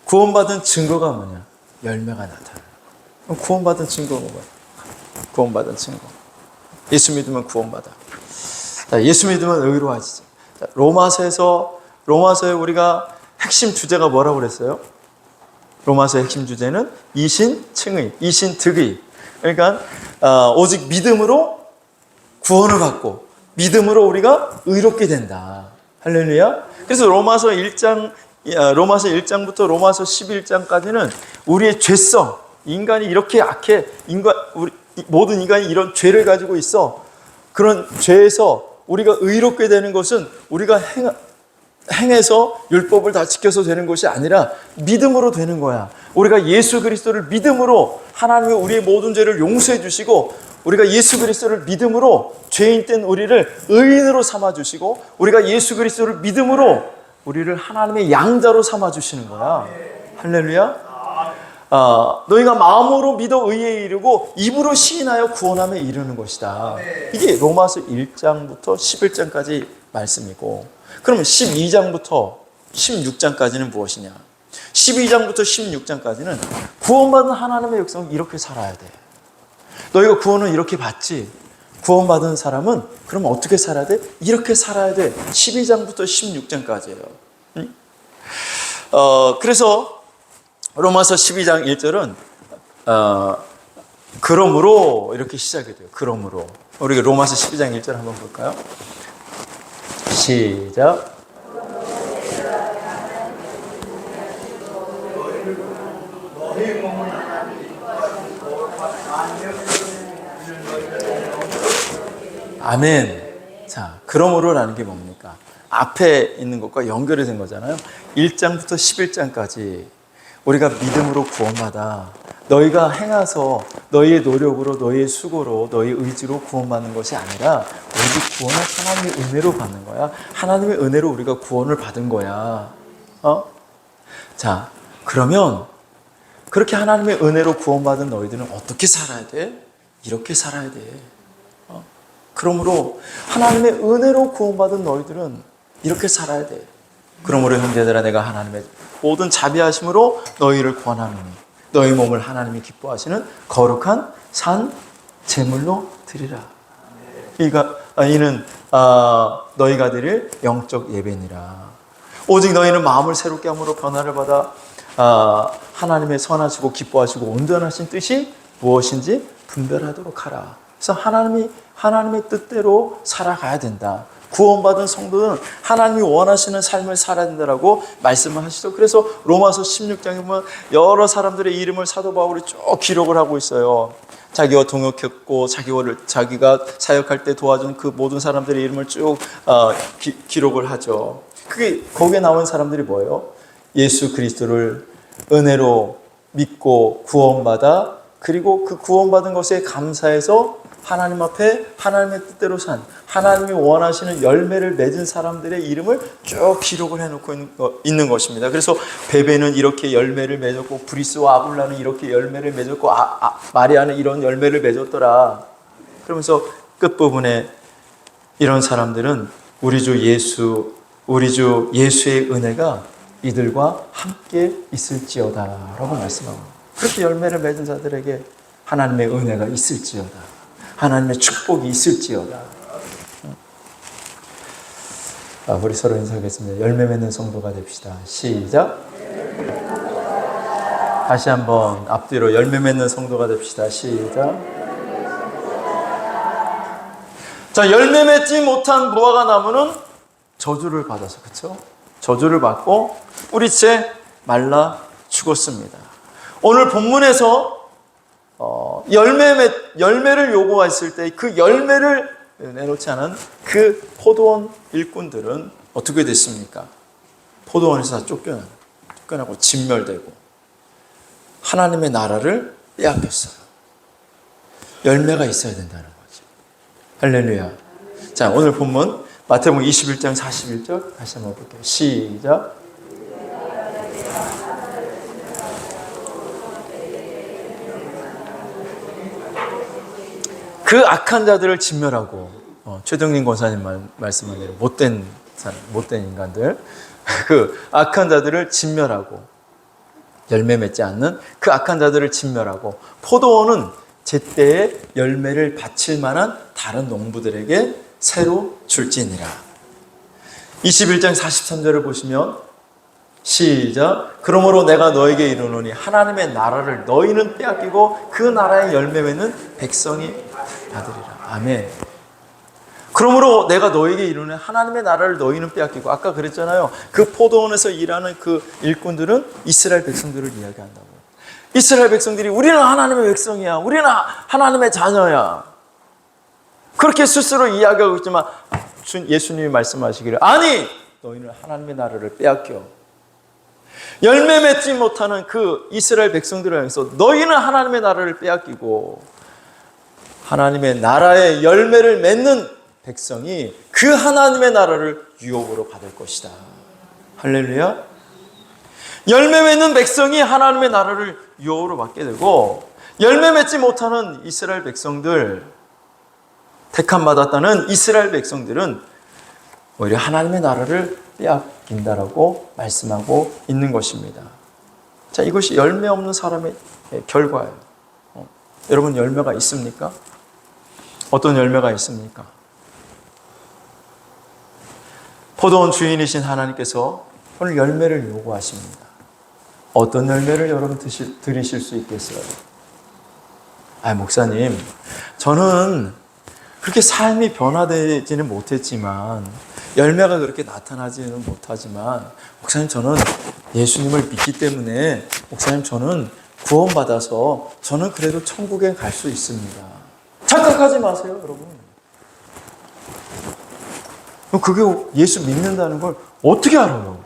구원받은 증거가 뭐냐? 열매가 나타나. 구원받은 증거가 뭐야? 구원받은 증거. 예수 믿으면 구원받아. 예수 믿으면 의로워지죠. 로마서에 우리가 핵심 주제가 뭐라고 그랬어요? 로마서의 핵심 주제는 이신칭의, 이신득의. 그러니까 오직 믿음으로 구원을 받고 믿음으로 우리가 의롭게 된다. 할렐루야. 그래서 로마서 1장부터 로마서 11장까지는 우리의 죄성, 인간이 이렇게 악해, 모든 인간이 이런 죄를 가지고 있어. 그런 죄에서 우리가 의롭게 되는 것은 우리가 행해서 율법을 다 지켜서 되는 것이 아니라 믿음으로 되는 거야. 우리가 예수 그리스도를 믿음으로 하나님이 우리의 모든 죄를 용서해 주시고 우리가 예수 그리스도를 믿음으로 죄인 된 우리를 의인으로 삼아 주시고 우리가 예수 그리스도를 믿음으로 우리를 하나님의 양자로 삼아 주시는 거야. 할렐루야. 너희가 마음으로 믿어 의에 이르고 입으로 시인하여 구원함에 이르는 것이다. 이게 로마서 1장부터 11장까지 말씀이고, 그러면 12장부터 16장까지는 무엇이냐? 12장부터 16장까지는 구원받은 하나님의 역사는 이렇게 살아야 돼. 너희가 구원을 이렇게 받지. 구원받은 사람은 그럼 어떻게 살아야 돼? 이렇게 살아야 돼. 12장부터 16장까지예요. 그래서 로마서 12장 1절은 그러므로 이렇게 시작이 돼요. 그러므로. 우리 로마서 12장 1절 한번 볼까요? 시작. 아멘. 자, 그러므로라는 게 뭡니까? 앞에 있는 것과 연결이 된 거잖아요. 1장부터 11장까지 우리가 믿음으로 구원받아. 너희가 행하서 너희의 노력으로, 너희의 수고로, 너희의 의지로 구원받는 것이 아니라 오직 구원을 하나님의 은혜로 받는 거야. 하나님의 은혜로 우리가 구원을 받은 거야. 자, 그러면 그렇게 하나님의 은혜로 구원받은 너희들은 어떻게 살아야 돼? 이렇게 살아야 돼. 그러므로 하나님의 은혜로 구원받은 너희들은 이렇게 살아야 돼. 그러므로 형제들아, 내가 하나님의 모든 자비하심으로 너희를 권하노니 너희 몸을 하나님이 기뻐하시는 거룩한 산 제물로 드리라. 이는 너희가 드릴 영적 예배니라. 오직 너희는 마음을 새롭게 함으로 변화를 받아 하나님의 선하시고 기뻐하시고 온전하신 뜻이 무엇인지 분별하도록 하라. 그래서 하나님의 뜻대로 살아가야 된다. 구원받은 성도는 하나님이 원하시는 삶을 살아야 된다라고 말씀을 하시죠. 그래서 로마서 16장에 보면 여러 사람들의 이름을 사도 바울이 쭉 기록을 하고 있어요. 자기와 동역했고 자기가 사역할 때 도와준 그 모든 사람들의 이름을 쭉 기록을 하죠. 그게 거기에 나온 사람들이 뭐예요? 예수 그리스도를 은혜로 믿고 구원받아 그리고 그 구원받은 것에 감사해서 하나님 앞에 하나님의 뜻대로 산 하나님이 원하시는 열매를 맺은 사람들의 이름을 쭉 기록을 해놓고 있는 것입니다. 그래서 베베는 이렇게 열매를 맺었고 브리스와 아굴라는 이렇게 열매를 맺었고 마리아는 이런 열매를 맺었더라. 그러면서 끝부분에 이런 사람들은 우리 주 예수의 은혜가 이들과 함께 있을지어다 라고 말씀합니다. 그렇게 열매를 맺은 자들에게 하나님의 은혜가 있을지어다. 하나님의 축복이 있을지어다. 우리 서로 인사하겠습니다. 열매 맺는 성도가 됩시다. 시작. 다시 한번 앞뒤로 열매 맺는 성도가 됩시다. 시작. 자, 열매 맺지 못한 무화과 나무는 저주를 받아서, 그렇죠? 저주를 받고 뿌리채 말라 죽었습니다. 오늘 본문에서 열매를 요구했을 때 그 열매를 내놓지 않은 그 포도원 일꾼들은 어떻게 됐습니까? 포도원에서 다 쫓겨나고 진멸되고 하나님의 나라를 빼앗겼어요. 열매가 있어야 된다는 거죠. 할렐루야. 자, 오늘 본문 마태복음 21장 41절 다시 한번 볼게요. 시작. 그 악한 자들을 진멸하고 최동림 권사님 말씀한 대로 못된 인간들 그 악한 자들을 진멸하고 열매 맺지 않는 그 악한 자들을 진멸하고 포도원은 제때에 열매를 바칠 만한 다른 농부들에게 새로 줄지니라. 21장 43절을 보시면 시작. 그러므로 내가 너에게 이르노니 하나님의 나라를 너희는 빼앗기고 그 나라의 열매 맺는 백성이 받으리라. 아멘. 그러므로 내가 너에게 이르노니 하나님의 나라를 너희는 빼앗기고, 아까 그랬잖아요. 그 포도원에서 일하는 그 일꾼들은 이스라엘 백성들을 이야기한다고요. 이스라엘 백성들이 우리는 하나님의 백성이야. 우리는 하나님의 자녀야. 그렇게 스스로 이야기하고 있지만 예수님이 말씀하시기를 아니 너희는 하나님의 나라를 빼앗겨. 열매 맺지 못하는 그 이스라엘 백성들을 향해서 너희는 하나님의 나라를 빼앗기고 하나님의 나라의 열매를 맺는 백성이 그 하나님의 나라를 유업으로 받을 것이다. 할렐루야. 열매 맺는 백성이 하나님의 나라를 유업으로 받게 되고 열매 맺지 못하는 이스라엘 백성들, 택함 받았다는 이스라엘 백성들은 오히려 하나님의 나라를 빼앗긴다라고 말씀하고 있는 것입니다. 자, 이것이 열매 없는 사람의 결과예요. 여러분 열매가 있습니까? 어떤 열매가 있습니까? 포도원 주인이신 하나님께서 오늘 열매를 요구하십니다. 어떤 열매를 여러분 드리실 수 있겠어요? 목사님, 저는 그렇게 삶이 변화되지는 못했지만 열매가 그렇게 나타나지는 못하지만 목사님 저는 예수님을 믿기 때문에 목사님 저는 구원받아서 저는 그래도 천국에 갈 수 있습니다. 착각하지 마세요, 여러분. 그게 예수 믿는다는 걸 어떻게 알아요?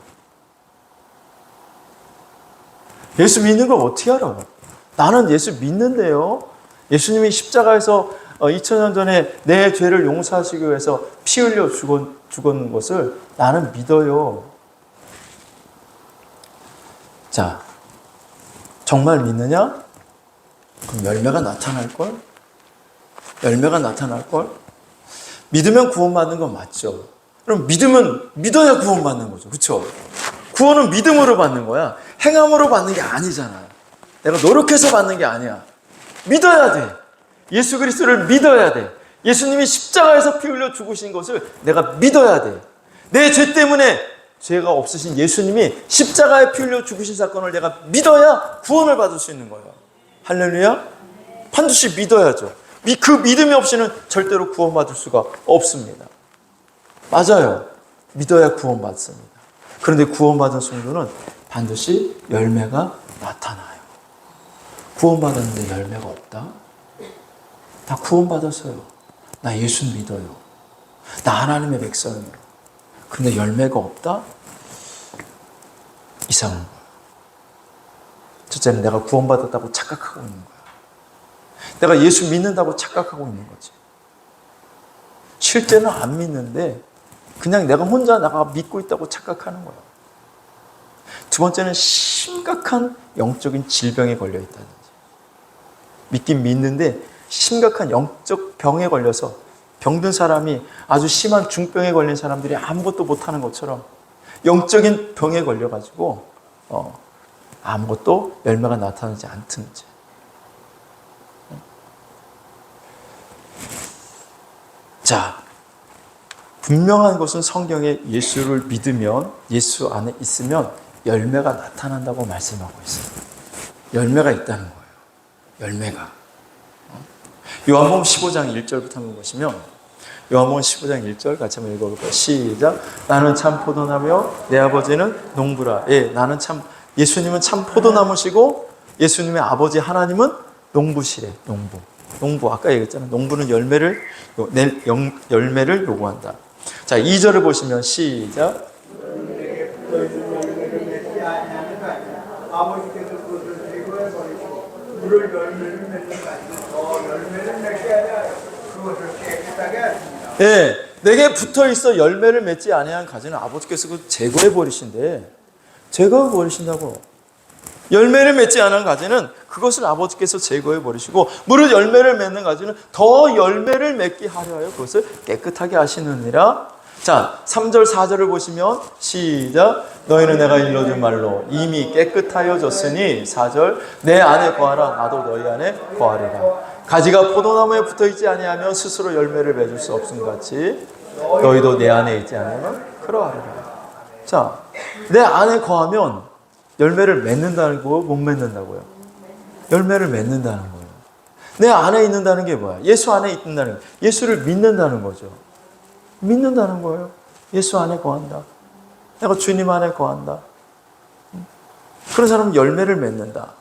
예수 믿는 걸 어떻게 알아요? 나는 예수 믿는데요. 예수님이 십자가에서 2000년 전에 내 죄를 용서하시기 위해서 피 흘려 죽은 것을 나는 믿어요. 자, 정말 믿느냐? 그럼 열매가 나타날걸? 열매가 나타날걸? 믿으면 구원받는 건 맞죠. 그럼 믿어야 구원받는 거죠. 그렇죠? 구원은 믿음으로 받는 거야. 행함으로 받는 게 아니잖아. 내가 노력해서 받는 게 아니야. 믿어야 돼. 예수 그리스도를 믿어야 돼. 예수님이 십자가에서 피 흘려 죽으신 것을 내가 믿어야 돼. 내 죄 때문에 죄가 없으신 예수님이 십자가에 피 흘려 죽으신 사건을 내가 믿어야 구원을 받을 수 있는 거예요. 할렐루야. 반드시 믿어야죠. 그 믿음이 없이는 절대로 구원받을 수가 없습니다. 맞아요. 믿어야 구원받습니다. 그런데 구원받은 성도는 반드시 열매가 나타나요. 구원받았는데 열매가 없다? 나 구원받았어요. 나 예수 믿어요. 나 하나님의 백성이에요. 그런데 열매가 없다? 이상한 거예요. 첫째는 내가 구원받았다고 착각하고 있는 거예요. 내가 예수 믿는다고 착각하고 있는 거지. 실제는 안 믿는데 그냥 내가 혼자 나가 믿고 있다고 착각하는 거예요. 두 번째는 심각한 영적인 질병에 걸려 있다는 거지. 믿긴 믿는데 심각한 영적 병에 걸려서 병든 사람이 아주 심한 중병에 걸린 사람들이 아무것도 못하는 것처럼 영적인 병에 걸려가지고 아무것도 열매가 나타나지 않든지. 자, 분명한 것은 성경에 예수를 믿으면, 예수 안에 있으면 열매가 나타난다고 말씀하고 있어요. 열매가 있다는 거예요. 열매가. 요한복음 15장 1절부터 한번 보시면, 요한복음 15장 1절 같이 한번 읽어볼까요? 시작. 나는 참 포도나무요 내 아버지는 농부라. 예, 나는 참, 예수님은 참 포도나무시고 예수님의 아버지 하나님은 농부시래. 농부 아까 얘기했잖아요. 농부는 열매를 요구한다. 자, 2절을 보시면 시작. 아버지께서 그것을 제거해 버리고 물을 열매를 맺는 것이 더 열매를 맺게 하여 그것을 깨끗하게 하십니다. 예, 내게 붙어 있어 열매를 맺지 아니한 가지는 아버지께서 그 제거해 버리신대. 제거해 버리신다고. 열매를 맺지 않은 가지는 그것을 아버지께서 제거해 버리시고 무릇 열매를 맺는 가지는 더 열매를 맺게 하려 하여 그것을 깨끗하게 하시느니라. 자, 3절 4절을 보시면 시작. 너희는 내가 일러준 말로 이미 깨끗하여졌으니 4절 내 안에 거하라 나도 너희 안에 거하리라. 가지가 포도나무에 붙어있지 아니하면 스스로 열매를 맺을 수 없음 같이 너희도 내 안에 있지 않으면 그러하리라. 자, 내 안에 거하면 열매를 맺는다는 거고 못 맺는다고요? 열매를 맺는다는 거예요. 내 안에 있는다는 게 뭐야? 예수 안에 있는다는 거예요. 예수를 믿는다는 거죠. 믿는다는 거예요. 예수 안에 거한다. 내가 주님 안에 거한다. 그런 사람은 열매를 맺는다.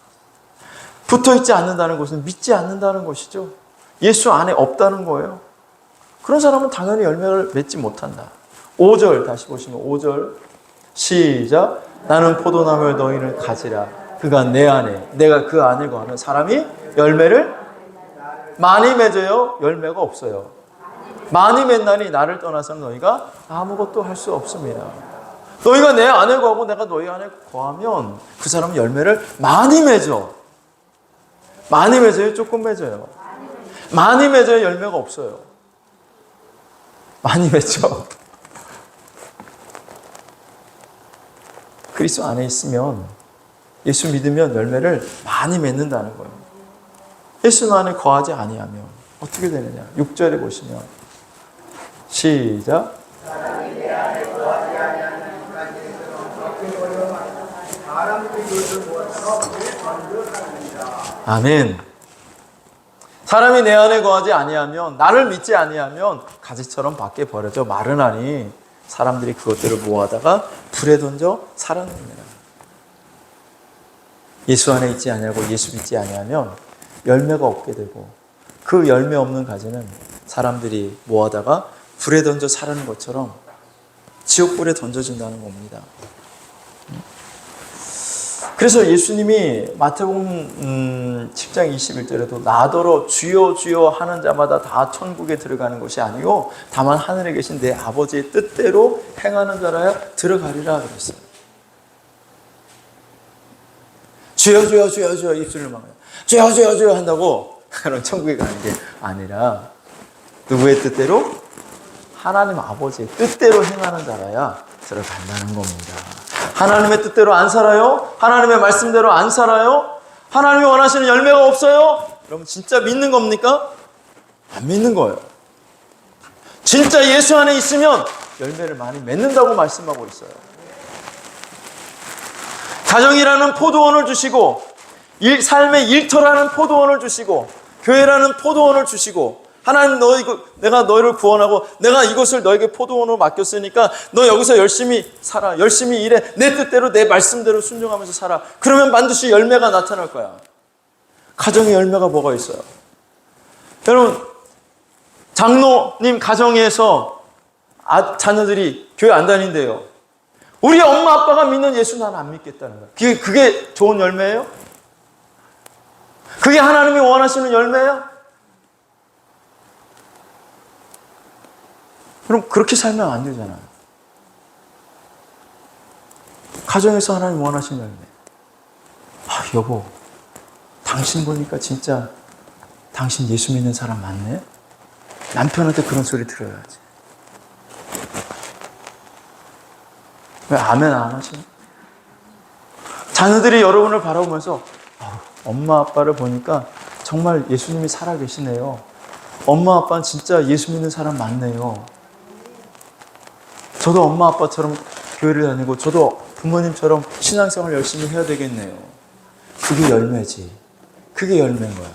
붙어있지 않는다는 것은 믿지 않는다는 것이죠. 예수 안에 없다는 거예요. 그런 사람은 당연히 열매를 맺지 못한다. 5절 다시 보시면 5절 시작. 나는 포도나무를 너희는 가지라. 그가 내 안에 내가 그 안에 거하는 사람이 열매를 많이 맺어요. 열매가 없어요. 많이 맺나니 나를 떠나서는 너희가 아무것도 할 수 없습니다. 너희가 내 안에 거하고 내가 너희 안에 거하면 그 사람은 열매를 많이 맺어. 많이 맺어요? 조금 맺어요? 많이 맺어요? 열매가 없어요? 많이 맺죠. 그리스도 안에 있으면 예수 믿으면 열매를 많이 맺는다는 거예요. 예수 안에 거하지 아니하면 어떻게 되느냐? 6절에 보시면 시작. 아멘. 사람이 내 안에 거하지 아니하면 나를 믿지 아니하면 가지처럼 밖에 버려져 마르나니 사람들이 그것들을 모아다가 불에 던져 살아냅니다. 예수 안에 있지 아니하고 예수 믿지 아니하면 열매가 없게 되고 그 열매 없는 가지는 사람들이 모아다가 불에 던져 사르는 것처럼 지옥불에 던져진다는 겁니다. 그래서 예수님이 마태복음 10장 21절에도 나더러 주여 주여 하는 자마다 다 천국에 들어가는 것이 아니고 다만 하늘에 계신 내 아버지의 뜻대로 행하는 자라야 들어가리라 그랬어요. 주여 주여 주여 주여 입술을 막아요. 주여 주여 주여 한다고 그런 천국에 가는 게 아니라 누구의 뜻대로? 하나님 아버지의 뜻대로 행하는 자라야 들어간다는 겁니다. 하나님의 뜻대로 안 살아요? 하나님의 말씀대로 안 살아요? 하나님이 원하시는 열매가 없어요? 여러분 진짜 믿는 겁니까? 안 믿는 거예요. 진짜 예수 안에 있으면 열매를 많이 맺는다고 말씀하고 있어요. 가정이라는 포도원을 주시고 삶의 일터라는 포도원을 주시고 교회라는 포도원을 주시고 하나님 내가 너희를 구원하고 내가 이것을 너에게 포도원으로 맡겼으니까 너 여기서 열심히 살아. 열심히 일해. 내 뜻대로 내 말씀대로 순종하면서 살아. 그러면 반드시 열매가 나타날 거야. 가정의 열매가 뭐가 있어요? 여러분, 장로님 가정에서 자녀들이 교회 안 다닌대요. 우리 엄마 아빠가 믿는 예수 나는 안 믿겠다는 거야. 그게 좋은 열매예요? 그게 하나님이 원하시는 열매예요? 그럼 그렇게 살면 안 되잖아요. 가정에서 하나님 원하시는 열매. 여보, 당신 보니까 진짜 당신 예수 믿는 사람 맞네? 남편한테 그런 소리 들어야지. 왜 아멘 안 하시나? 자녀들이 여러분을 바라보면서 엄마 아빠를 보니까 정말 예수님이 살아계시네요. 엄마 아빠는 진짜 예수 믿는 사람 맞네요. 저도 엄마 아빠처럼 교회를 다니고 저도 부모님처럼 신앙생활 열심히 해야 되겠네요. 그게 열매지. 그게 열매인 거야.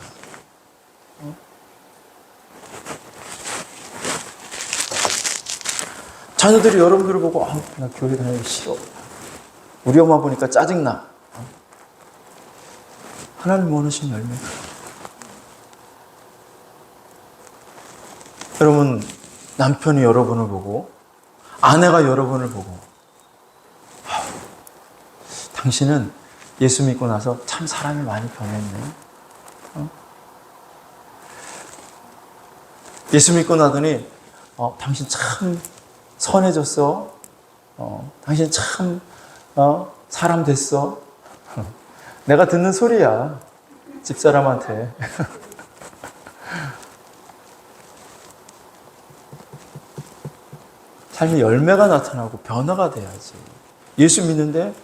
자녀들이 여러분들을 보고 나 교회 다니기 싫어. 우리 엄마 보니까 짜증나. 하나님 원하시는 열매. 여러분, 남편이 여러분을 보고 아내가 여러분을 보고 당신은 예수 믿고 나서 참 사람이 많이 변했네. 예수 믿고 나더니 당신 참 선해졌어. 당신 참 사람 됐어. 내가 듣는 소리야. 집사람한테. 삶의 열매가 나타나고 변화가 돼야지. 예수 믿는데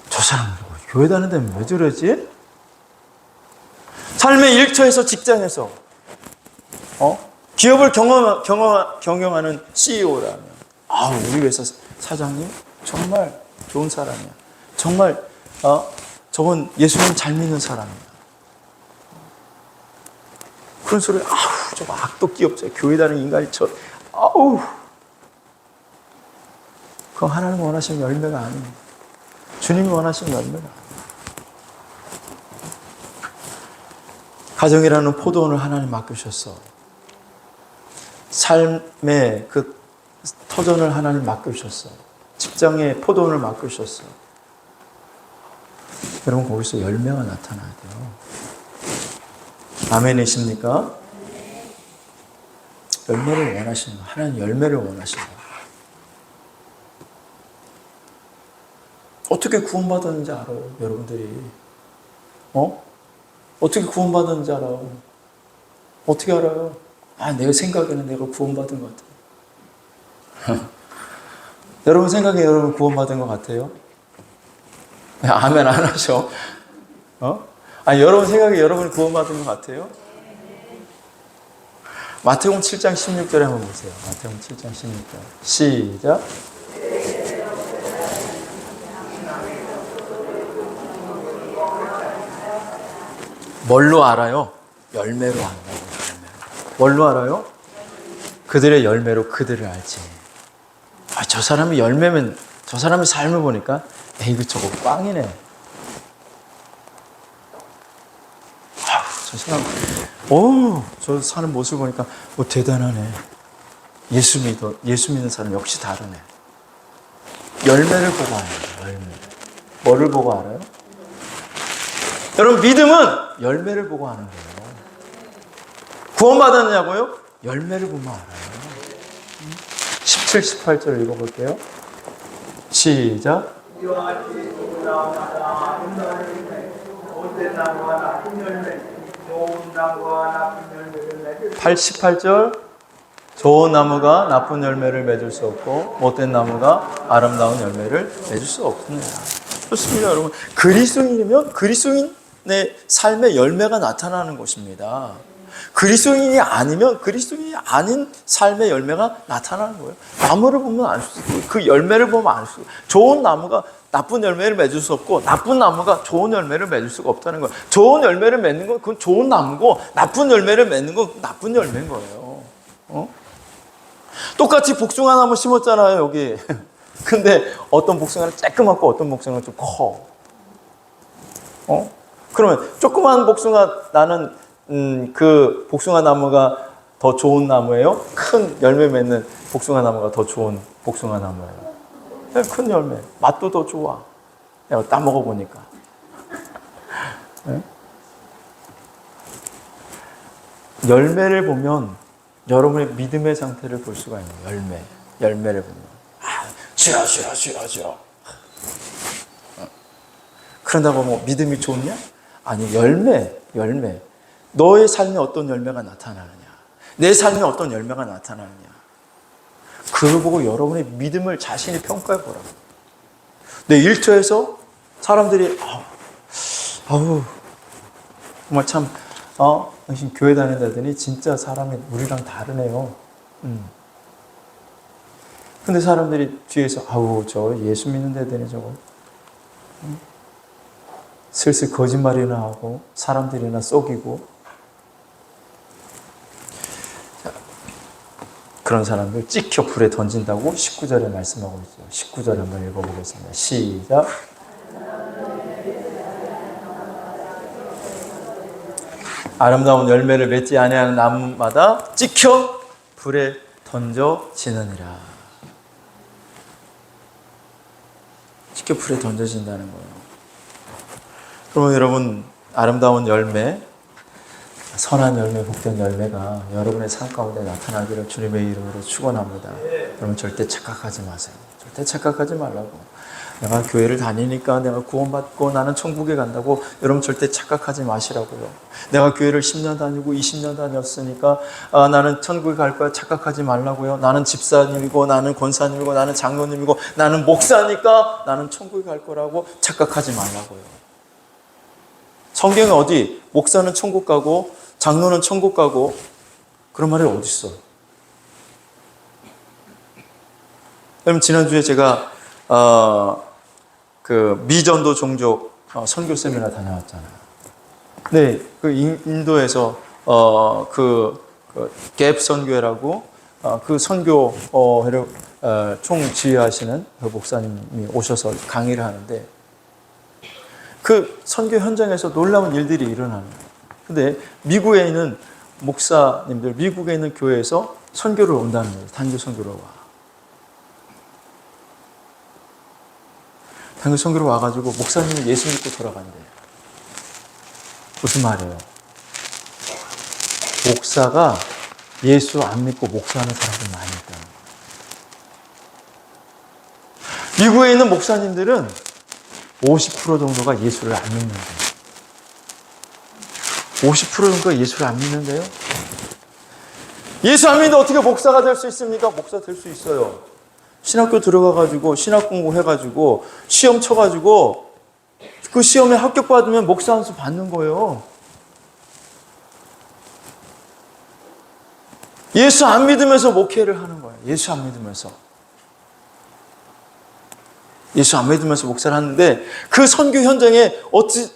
저 사람 교회 다니는데 왜 저러지? 삶의 일터에서 직장에서 기업을 경영하는 CEO라면 우리 회사 사장님 정말 좋은 사람이야. 정말 저건 예수님 잘 믿는 사람이야. 그런 소리 저거 악도 끼없죠. 교회 다니는 인간이 그거 하나님 원하시는 열매가 아닙니다. 주님이 원하시는 열매가 아닙니다. 가정이라는 포도원을 하나님 맡기셨어. 삶의 그 터전을 하나님 맡기셨어. 직장의 포도원을 맡기셨어. 여러분 거기서 열매가 나타나야 돼요. 아멘이십니까? 열매를 원하시는 거. 하나님 열매를 원하시는 거. 어떻게 구원받았는지 알아요, 여러분들이? 어떻게 구원받았는지 알아요? 어떻게 알아요? 내가 생각에는 내가 구원받은 것 같아요. 여러분 생각에 여러분 구원받은 것 같아요? 아멘 안 하셔. 여러분 생각에 여러분이 구원받은 것 같아요? 마태복음 7장 16절에 한번 보세요. 마태복음 7장 16절. 시작. 뭘로 알아요? 열매로 안다고. 열매로. 뭘로 알아요? 그들의 열매로 그들을 알지. 저 사람이 열매면 저 사람의 삶을 보니까 이거 저거 꽝이네. 저 사람 저 사는 모습을 보니까 대단하네. 예수 믿는 사람 역시 다르네. 열매를 보고 알아요. 열매. 뭐를 보고 알아요? 여러분 믿음은 열매를 보고 아는 거예요. 구원받았냐고요? 열매를 보면 알아요. 17, 18절 읽어볼게요. 시작. 88절. 좋은 나무가 나쁜 열매를 맺을 수 없고 못된 나무가 아름다운 열매를 맺을 수 없습니다. 좋습니다, 여러분. 그리스도인이면 그리스도인의 삶의 열매가 나타나는 것입니다. 그리스도인이 아니면 그리스도인이 아닌 삶의 열매가 나타나는 거예요. 나무를 보면 알 수 있고 그 열매를 보면 알 수 있고 좋은 나무가 나쁜 열매를 맺을 수 없고 나쁜 나무가 좋은 열매를 맺을 수가 없다는 거예요. 좋은 열매를 맺는 건 그건 좋은 나무고 나쁜 열매를 맺는 건 나쁜 열매인 거예요. 똑같이 복숭아 나무 심었잖아요, 여기. 근데 어떤 복숭아는 쬐끄맣고 어떤 복숭아는 좀 커. 그러면 조그만 복숭아 나는 그 복숭아 나무가 더 좋은 나무예요? 큰 열매 맺는 복숭아 나무가 더 좋은 복숭아 나무예요? 큰 열매. 맛도 더 좋아. 내가 따먹어 보니까. 네? 열매를 보면 여러분의 믿음의 상태를 볼 수가 있는 거예요. 열매를 보면. 싫어. 그런다고 뭐 믿음이 좋냐? 아니, 열매. 너의 삶에 어떤 열매가 나타나느냐? 내 삶에 어떤 열매가 나타나느냐? 그걸 보고 여러분의 믿음을 자신이 평가해 보라고. 내 일터에서 사람들이 정말 참 당신 교회 다닌다더니 진짜 사람이 우리랑 다르네요. 근데 사람들이 뒤에서 저 예수 믿는다더니 저거 슬슬 거짓말이나 하고 사람들이나 속이고 그런 사람들 찍혀 불에 던진다고 19절에 말씀하고 있어요. 19절 한번 읽어보겠습니다. 시작. 아름다운 열매를 맺지 아니하는 나무마다 찍혀 불에 던져지느니라. 찍혀 불에 던져진다는 거예요. 그러면 여러분, 아름다운 열매, 선한 열매, 복된 열매가 여러분의 삶 가운데 나타나기를 주님의 이름으로 축원합니다. 여러분 절대 착각하지 마세요. 절대 착각하지 말라고. 내가 교회를 다니니까 내가 구원받고 나는 천국에 간다고 여러분 절대 착각하지 마시라고요. 내가 교회를 10년 다니고 20년 다녔으니까 나는 천국에 갈 거야 착각하지 말라고요. 나는 집사님이고 나는 권사님이고 나는 장로님이고 나는 목사니까 나는 천국에 갈 거라고 착각하지 말라고요. 성경에 어디 목사는 천국 가고 장로는 천국 가고 그런 말이 어디 있어? 여러분 지난주에 제가 그 미전도 종족 선교 세미나 다녀왔잖아요. 네, 그 인도에서 갭 선교회라고 그 선교회를 총지휘하시는 그 목사님이 오셔서 강의를 하는데 그 선교 현장에서 놀라운 일들이 일어나는 거예요. 근데 미국에 있는 목사님들, 미국에 있는 교회에서 선교를 온다는 거예요. 단기 선교로 와. 단기 선교로 와가지고 목사님이 예수 믿고 돌아간대요. 무슨 말이에요? 목사가 예수 안 믿고 목사하는 사람들 많이 있다는 거예요. 미국에 있는 목사님들은 50% 정도가 예수를 안 믿는데요. 50% 정도가 예수를 안 믿는데요. 예수 안 믿는데 어떻게 목사가 될 수 있습니까? 목사 될 수 있어요. 신학교 들어가가지고 신학 공부해가지고 시험 쳐가지고 그 시험에 합격받으면 목사 한 수 받는 거예요. 예수 안 믿으면서 목회를 하는 거예요. 예수 안 믿으면서. 예수 안 믿으면서 목사를 하는데 그 선교 현장에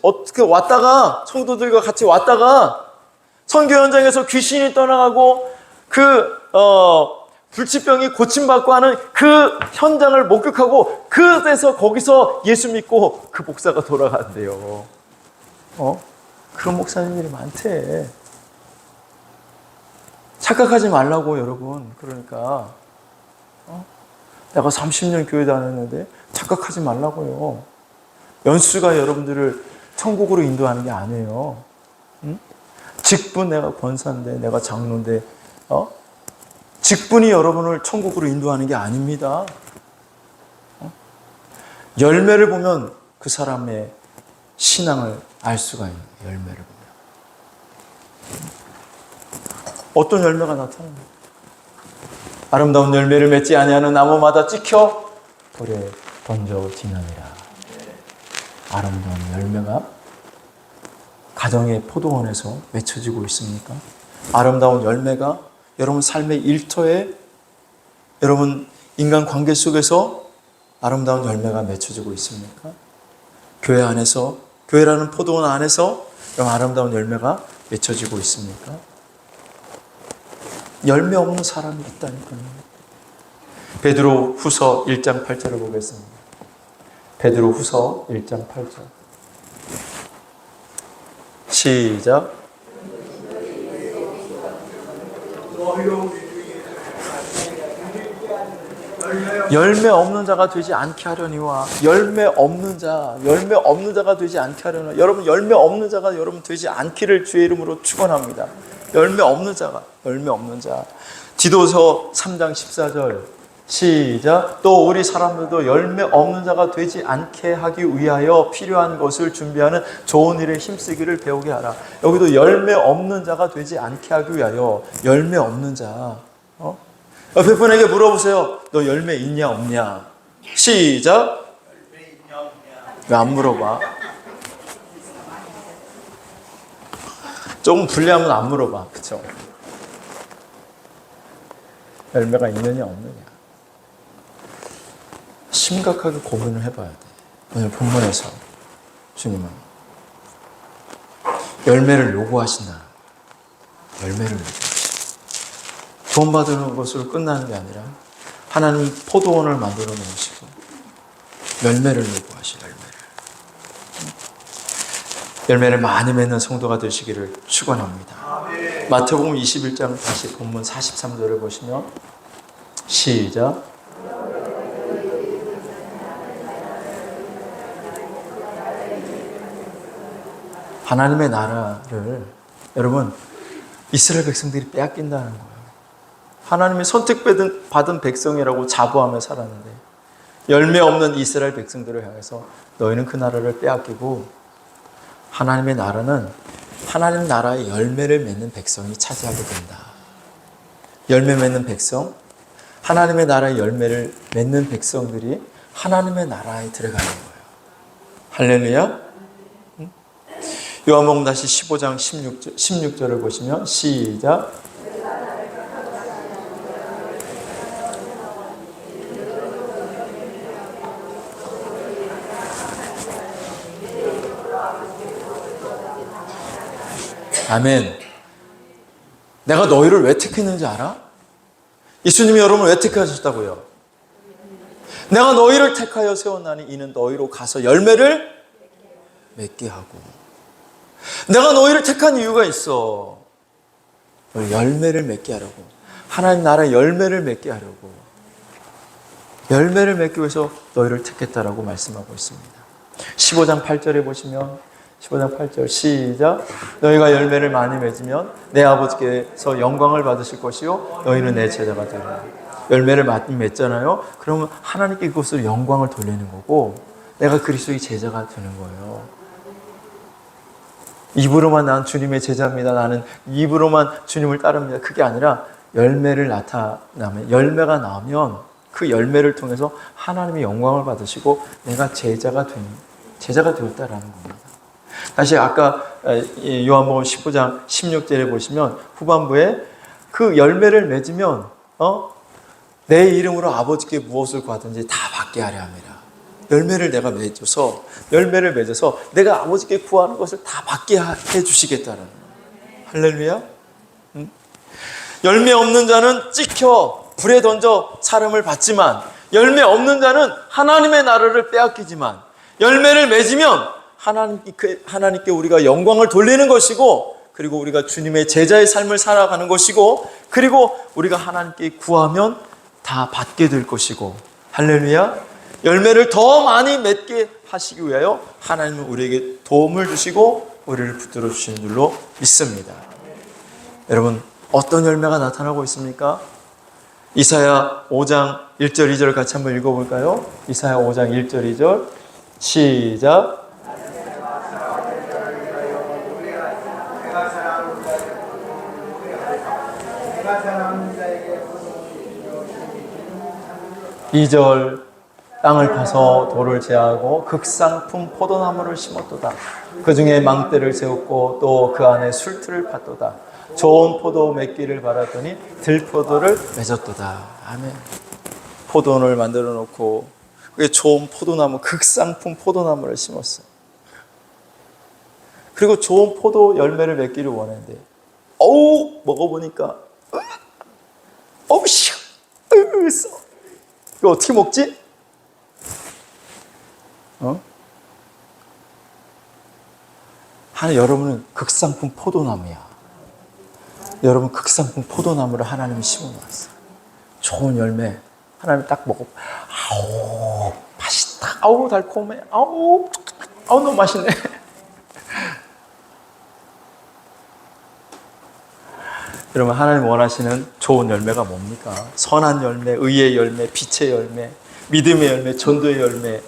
어떻게 왔다가 성도들과 같이 왔다가 선교 현장에서 귀신이 떠나가고 불치병이 고침받고 하는 그 현장을 목격하고 그래서 거기서 예수 믿고 그 목사가 돌아간대요. 그런 목사님들이 많대. 착각하지 말라고 여러분. 그러니까 내가 30년 교회 다녔는데 착각하지 말라고요. 연수가 여러분들을 천국으로 인도하는 게 아니에요. 응? 직분 내가 권사인데 내가 장로인데 직분이 여러분을 천국으로 인도하는 게 아닙니다. 열매를 보면 그 사람의 신앙을 알 수가 있는 거예요. 열매를 보면. 어떤 열매가 나타납니까? 아름다운 열매를 맺지 아니하는 나무마다 찍혀 불에 던져지느니라. 아름다운 열매가 가정의 포도원에서 맺혀지고 있습니까? 아름다운 열매가 여러분 삶의 일터에, 여러분 인간 관계 속에서 아름다운 열매가 맺혀지고 있습니까? 교회 안에서, 교회라는 포도원 안에서 여러분 아름다운 열매가 맺혀지고 있습니까? 열매 없는 사람이 있다니까요. 베드로 후서 1장 8절을 보겠습니다. 베드로 후서 1장 8절. 시작. 열매 없는 자가 되지 않게 하려니와, 열매 없는 자가 되지 않게 하려니와. 여러분 열매 없는 자가 여러분 되지 않기를 주의 이름으로 축원합니다. 열매 없는 자. 디도서 3장 14절 시작. 또 우리 사람들도 열매 없는 자가 되지 않게 하기 위하여 필요한 것을 준비하는 좋은 일에 힘쓰기를 배우게 하라. 여기도 열매 없는 자가 되지 않게 하기 위하여, 열매 없는 자. 옆에 분에게 물어보세요. 너 열매 있냐 없냐? 시작. 왜 안 물어봐? 조금 불리하면 안 물어봐. 그쵸? 열매가 있느냐 없느냐. 심각하게 고민을 해봐야 돼. 오늘 본문에서 주님은 열매를 요구하신다. 열매를 요구하신다. 돈 받는 것으로 끝나는 게 아니라 하나님 포도원을 만들어 놓으시고 열매를 요구하시고, 열매를 많이 맺는 성도가 되시기를 축원합니다. 마태복음 21장 다시 본문 43절을 보시면 시작. 하나님의 나라를 여러분 이스라엘 백성들이 빼앗긴다는 거예요. 하나님의 선택받은 백성이라고 자부하며 살았는데 열매 없는 이스라엘 백성들을 향해서 너희는 그 나라를 빼앗기고, 하나님의 나라는 하나님 나라의 열매를 맺는 백성이 차지하게 된다. 열매 맺는 백성, 하나님의 나라의 열매를 맺는 백성들이 하나님의 나라에 들어가는 거예요. 할렐루야. 요한복음 다시 15장 16절을 보시면 시작. 아멘. 내가 너희를 왜 택했는지 알아? 예수님이 여러분을 왜 택하셨다고요? 내가 너희를 택하여 세웠나니 이는 너희로 가서 열매를 맺게 하고. 내가 너희를 택한 이유가 있어. 열매를 맺게 하려고. 하나님 나라의 열매를 맺게 하려고. 열매를 맺기 위해서 너희를 택했다라고 말씀하고 있습니다. 15장 8절에 보시면 15장 8절 시작. 너희가 열매를 많이 맺으면 내 아버지께서 영광을 받으실 것이요 너희는 내 제자가 되리라. 열매를 많이 맺잖아요. 그러면 하나님께 그것으로 영광을 돌리는 거고, 내가 그리스도의 제자가 되는 거예요. 입으로만 난 주님의 제자입니다, 나는 입으로만 주님을 따릅니다, 그게 아니라 열매가 나오면 그 열매를 통해서 하나님의 영광을 받으시고 내가 제자가 되었다라는 겁니다. 다시 아까 요한복음 15장 16절에 보시면 후반부에 그 열매를 맺으면 내 이름으로 아버지께 무엇을 구하든지 다 받게 하려 합니다. 열매를 맺어서 내가 아버지께 구하는 것을 다 받게 해주시겠다는 거예요. 할렐루야. 열매 없는 자는 찍혀 불에 던져 사람을 받지만, 열매 없는 자는 하나님의 나라를 빼앗기지만, 열매를 맺으면 하나님께 우리가 영광을 돌리는 것이고, 그리고 우리가 주님의 제자의 삶을 살아가는 것이고, 그리고 우리가 하나님께 구하면 다 받게 될 것이고, 할렐루야. 열매를 더 많이 맺게 하시기 위하여 하나님은 우리에게 도움을 주시고 우리를 붙들어 주시는 줄로 믿습니다. 여러분, 어떤 열매가 나타나고 있습니까? 이사야 5장 1절 2절 같이 한번 읽어볼까요? 이사야 5장 1절 2절 시작. 이절 땅을 파서 돌을 제하고 극상품 포도나무를 심었도다. 그 중에 망대를 세웠고 또 그 안에 술틀을 팠도다. 좋은 포도 맺기를 바랐더니 들포도를 맺었도다. 아멘. 포도원을 만들어 놓고 그게 좋은 포도나무, 극상품 포도나무를 심었어요. 그리고 좋은 포도 열매를 맺기를 원했는데 어우 먹어보니까 어우 씨 써. 이거 어떻게 먹지? 하나 여러분은 극상품 포도나무야. 여러분 극상품 포도나무를 하나님이 심어놨어요. 좋은 열매 하나님이 딱 먹어. 아우 맛있다. 아우 달콤해. 아우 너무 맛있네. 여러분 하나님 원하시는 좋은 열매가 뭡니까? 선한 열매, 의의 열매, 빛의 열매, 믿음의 열매, 전도의 열매,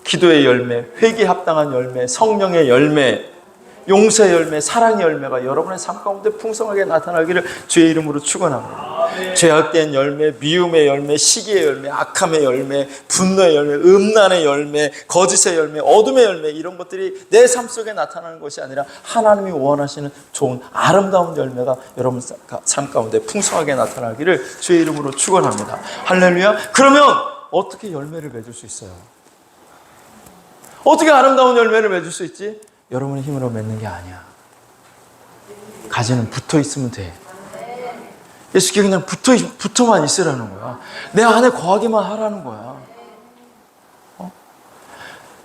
기도의 열매, 회개에 합당한 열매, 성령의 열매, 용서의 열매, 사랑의 열매가 여러분의 삶 가운데 풍성하게 나타나기를 주의 이름으로 축원합니다. 죄악된 열매, 미움의 열매, 시기의 열매, 악함의 열매, 분노의 열매, 음란의 열매, 거짓의 열매, 어둠의 열매 이런 것들이 내 삶 속에 나타나는 것이 아니라 하나님이 원하시는 좋은 아름다운 열매가 여러분 삶 가운데 풍성하게 나타나기를 주의 이름으로 축원합니다. 할렐루야. 그러면 어떻게 열매를 맺을 수 있어요? 어떻게 아름다운 열매를 맺을 수 있지? 여러분의 힘으로 맺는 게 아니야. 가지는 붙어 있으면 돼. 예수께 그냥 붙어만 있으라는 거야. 내 안에 거하기만 하라는 거야.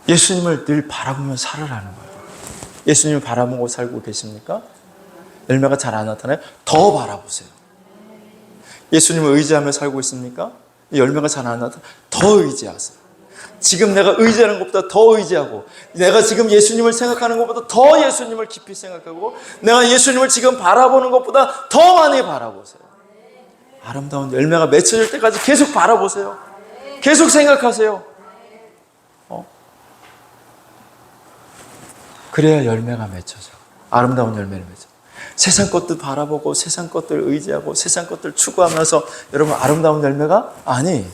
예수님을 늘 바라보며 살아라는 거야. 예수님을 바라보고 살고 계십니까? 열매가 잘 안 나타나요? 더 바라보세요. 예수님을 의지하며 살고 있습니까? 열매가 잘 안 나타나요? 더 의지하세요. 지금 내가 의지하는 것보다 더 의지하고 내가 지금 예수님을 생각하는 것보다 더 예수님을 깊이 생각하고 내가 예수님을 지금 바라보는 것보다 더 많이 바라보세요. 아름다운 열매가 맺혀질 때까지 계속 바라보세요. 계속 생각하세요. 그래야 열매가 맺혀져. 아름다운 열매를 맺어. 세상 것들 바라보고 세상 것들 의지하고 세상 것들 추구하면서 여러분 아름다운 열매가 아니.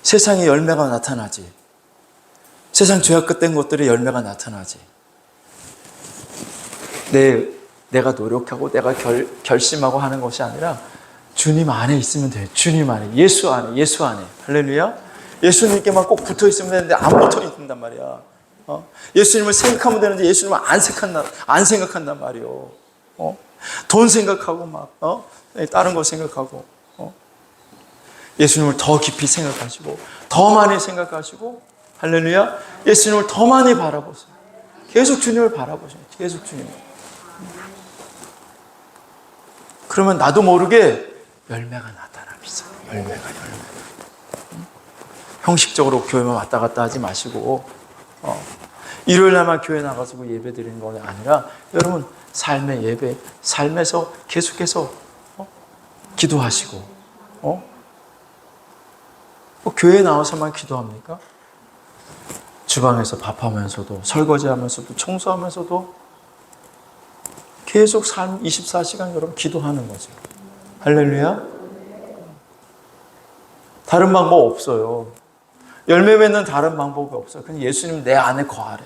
세상의 열매가 나타나지. 세상 죄악 끝된 것들의 열매가 나타나지. 내가 노력하고 내가 결심하고 하는 것이 아니라 주님 안에 있으면 돼요. 주님 안에, 예수 안에, 예수 안에. 할렐루야. 예수님께만 꼭 붙어 있으면 되는데 안 붙어 있는단 말이야. 예수님을 생각하면 되는데 예수님을 안 생각한단 말이요. 돈 생각하고 막 다른 거 생각하고. 예수님을 더 깊이 생각하시고 더 많이 생각하시고 할렐루야. 예수님을 더 많이 바라보세요. 계속 주님을 바라보세요. 계속 주님을. 그러면 나도 모르게 열매가 나타납니다. 열매가. 형식적으로 교회만 왔다 갔다 하지 마시고 일요일 날만 교회 나가서 예배 드리는 거 아니라 여러분 삶의 예배, 삶에서 계속해서 기도하시고 교회에 나와서만 기도합니까? 주방에서 밥하면서도 설거지하면서도 청소하면서도 계속 삶 24시간 여러분 기도하는 거죠. 할렐루야. 다른 방법 없어요. 열매 맺는 다른 방법이 없어요. 그냥 예수님 내 안에 거하래.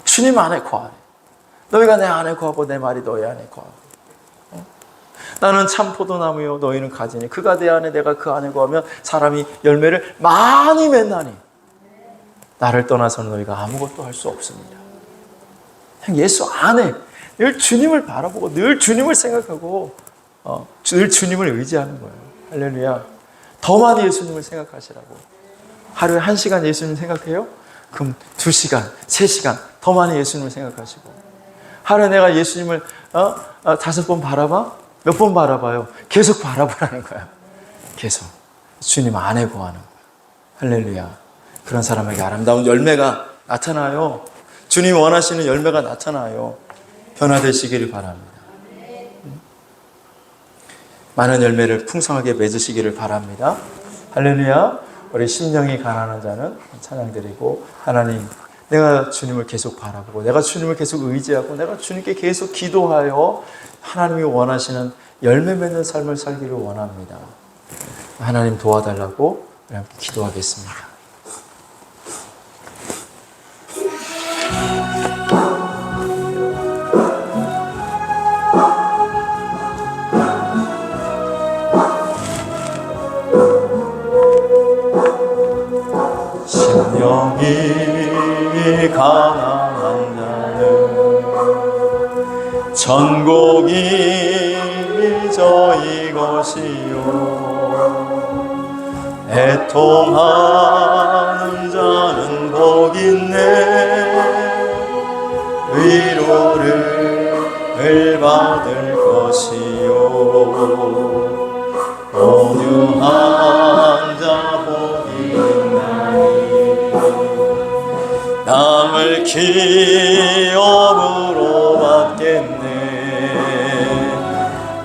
주님 안에 거하래. 너희가 내 안에 거하고 내 말이 너희 안에 거하고. 나는 참 포도나무요 너희는 가지니 그가 내 안에 내가 그 안에 거하면 사람이 열매를 많이 맺나니 나를 떠나서는 너희가 아무것도 할 수 없습니다. 그냥 예수 안에 늘 주님을 바라보고 늘 주님을 생각하고 늘 주님을 의지하는 거예요. 할렐루야. 더 많이 예수님을 생각하시라고. 하루에 1시간 예수님 생각해요? 그럼 2시간, 3시간 더 많이 예수님을 생각하시고 하루에 내가 예수님을 5번 바라봐? 몇 번 바라봐요? 계속 바라보라는 거야. 계속. 주님 안에 거하는 거야. 할렐루야. 그런 사람에게 아름다운 열매가 나타나요. 주님 원하시는 열매가 나타나요. 변화되시기를 바랍니다. 많은 열매를 풍성하게 맺으시기를 바랍니다. 할렐루야. 우리 심령이 가난한 자는 찬양드리고 하나님 내가 주님을 계속 바라보고 내가 주님을 계속 의지하고 내가 주님께 계속 기도하여 하나님이 원하시는 열매 맺는 삶을 살기를 원합니다. 하나님 도와달라고 함께 기도하겠습니다. 영이 가난한 자는 천국이 저희 것이요 애통하는 자는 복 있네 위로를 받을 것이요 온유한 자 복이 있나니 남을 기업으로 받겠네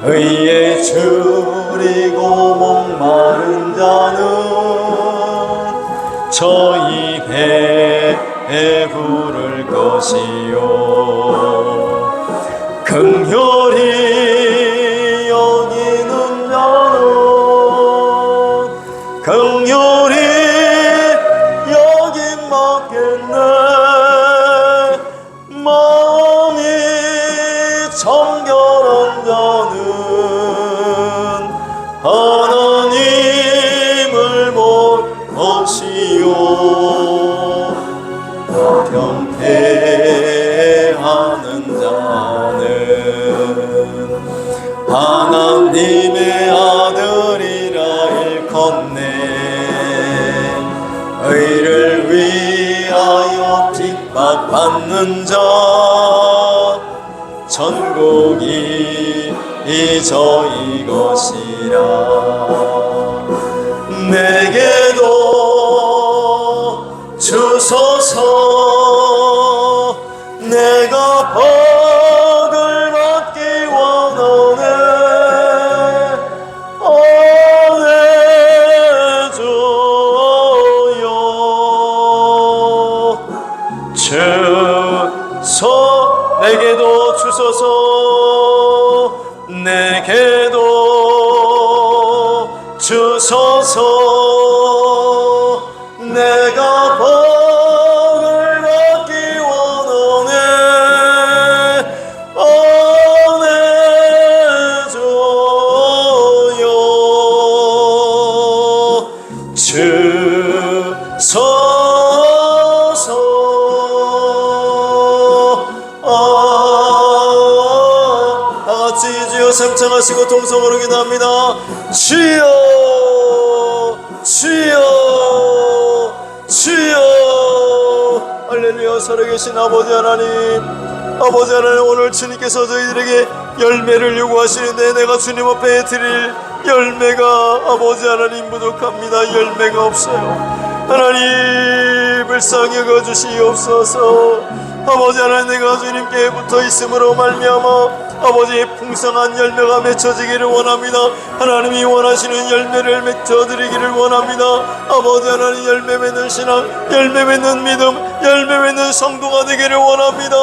의에 줄이고 목마른 자는 저희 배에 부를 것이요 긍휼히 여기는 자는 긍휼히 여김 받겠네 마음이 정결한 자는 하나님을 볼 것이요 경배하는 자는 하나님의 아들이라 일컫네 의를 위하여 핍박받는 자 천국이 저희 것이라 내게도 주소서 내가 복을 받기 원하네 내줘요 주소 내게도 주소서 내게도 주소서 내가 복을 받기 원하네 내줘요 주소서 주여 삼창하시고 동성으로 기도합니다. 주여 주여 주여 할렐루야. 살아계신 아버지 하나님 오늘 주님께서 저희들에게 열매를 요구하시는데 내가 주님 앞에 드릴 열매가 아버지 하나님 부족합니다. 열매가 없어요. 하나님 불쌍히 여겨주시옵소서. 아버지 하나님 내가 주님께 붙어있음으로 말미암아 아버지의 풍성한 열매가 맺혀지기를 원합니다. 하나님이 원하시는 열매를 맺혀드리기를 원합니다. 아버지 하나님 열매 맺는 신앙, 열매 맺는 믿음, 열매 맺는 성도가 되기를 원합니다.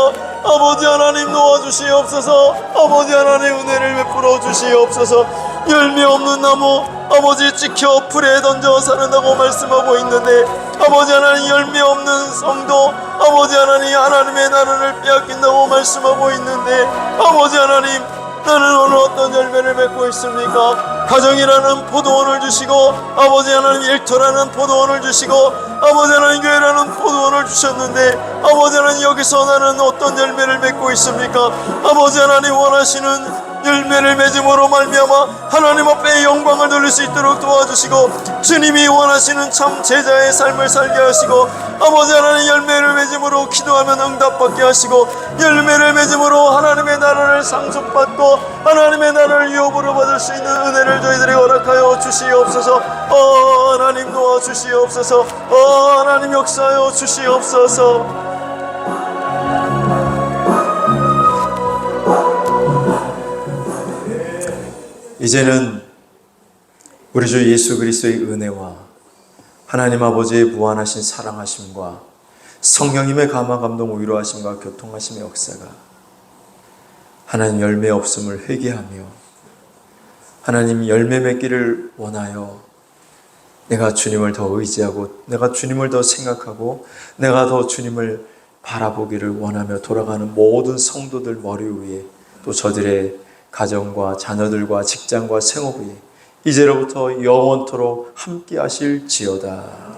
아버지 하나님 도와주시옵소서. 아버지 하나님 은혜를 베풀어 주시옵소서. 열매 없는 나무 아버지 찍혀 불에 던져 사는다고 말씀하고 있는데 아버지 하나님 열매 없는 성도 아버지 하나님의 나라를 빼앗긴다고 말씀하고 있는데 아버지 하나님 나는 오늘 어떤 열매를 맺고 있습니까? 가정이라는 포도원을 주시고 아버지 하나님 일터라는 포도원을 주시고 아버지 하나님 교회라는 포도원을 주셨는데 아버지 하나님 여기서 나는 어떤 열매를 맺고 있습니까? 아버지 하나님 원하시는 열매를 맺음으로 말미암아 하나님 앞에 영광을 돌릴 수 있도록 도와주시고 주님이 원하시는 참 제자의 삶을 살게 하시고 아버지 하나님 열매를 맺음으로 기도하면 응답받게 하시고 열매를 맺음으로 하나님의 나라를 상속받고 하나님의 나라를 유업으로 받을 수 있는 은혜를 저희들에게 허락하여 주시옵소서. 하나님 도와주시옵소서. 하나님 역사하여 주시옵소서. 이제는 우리 주 예수 그리스도의 은혜와 하나님 아버지의 무한하신 사랑하심과 성령님의 감화 감동 위로하심과 교통하심의 역사가 하나님 열매 없음을 회개하며 하나님 열매 맺기를 원하여 내가 주님을 더 의지하고 내가 주님을 더 생각하고 내가 더 주님을 바라보기를 원하며 돌아가는 모든 성도들 머리 위에 또 저들의 가정과 자녀들과 직장과 생업에 이제로부터 영원토록 함께 하실지어다.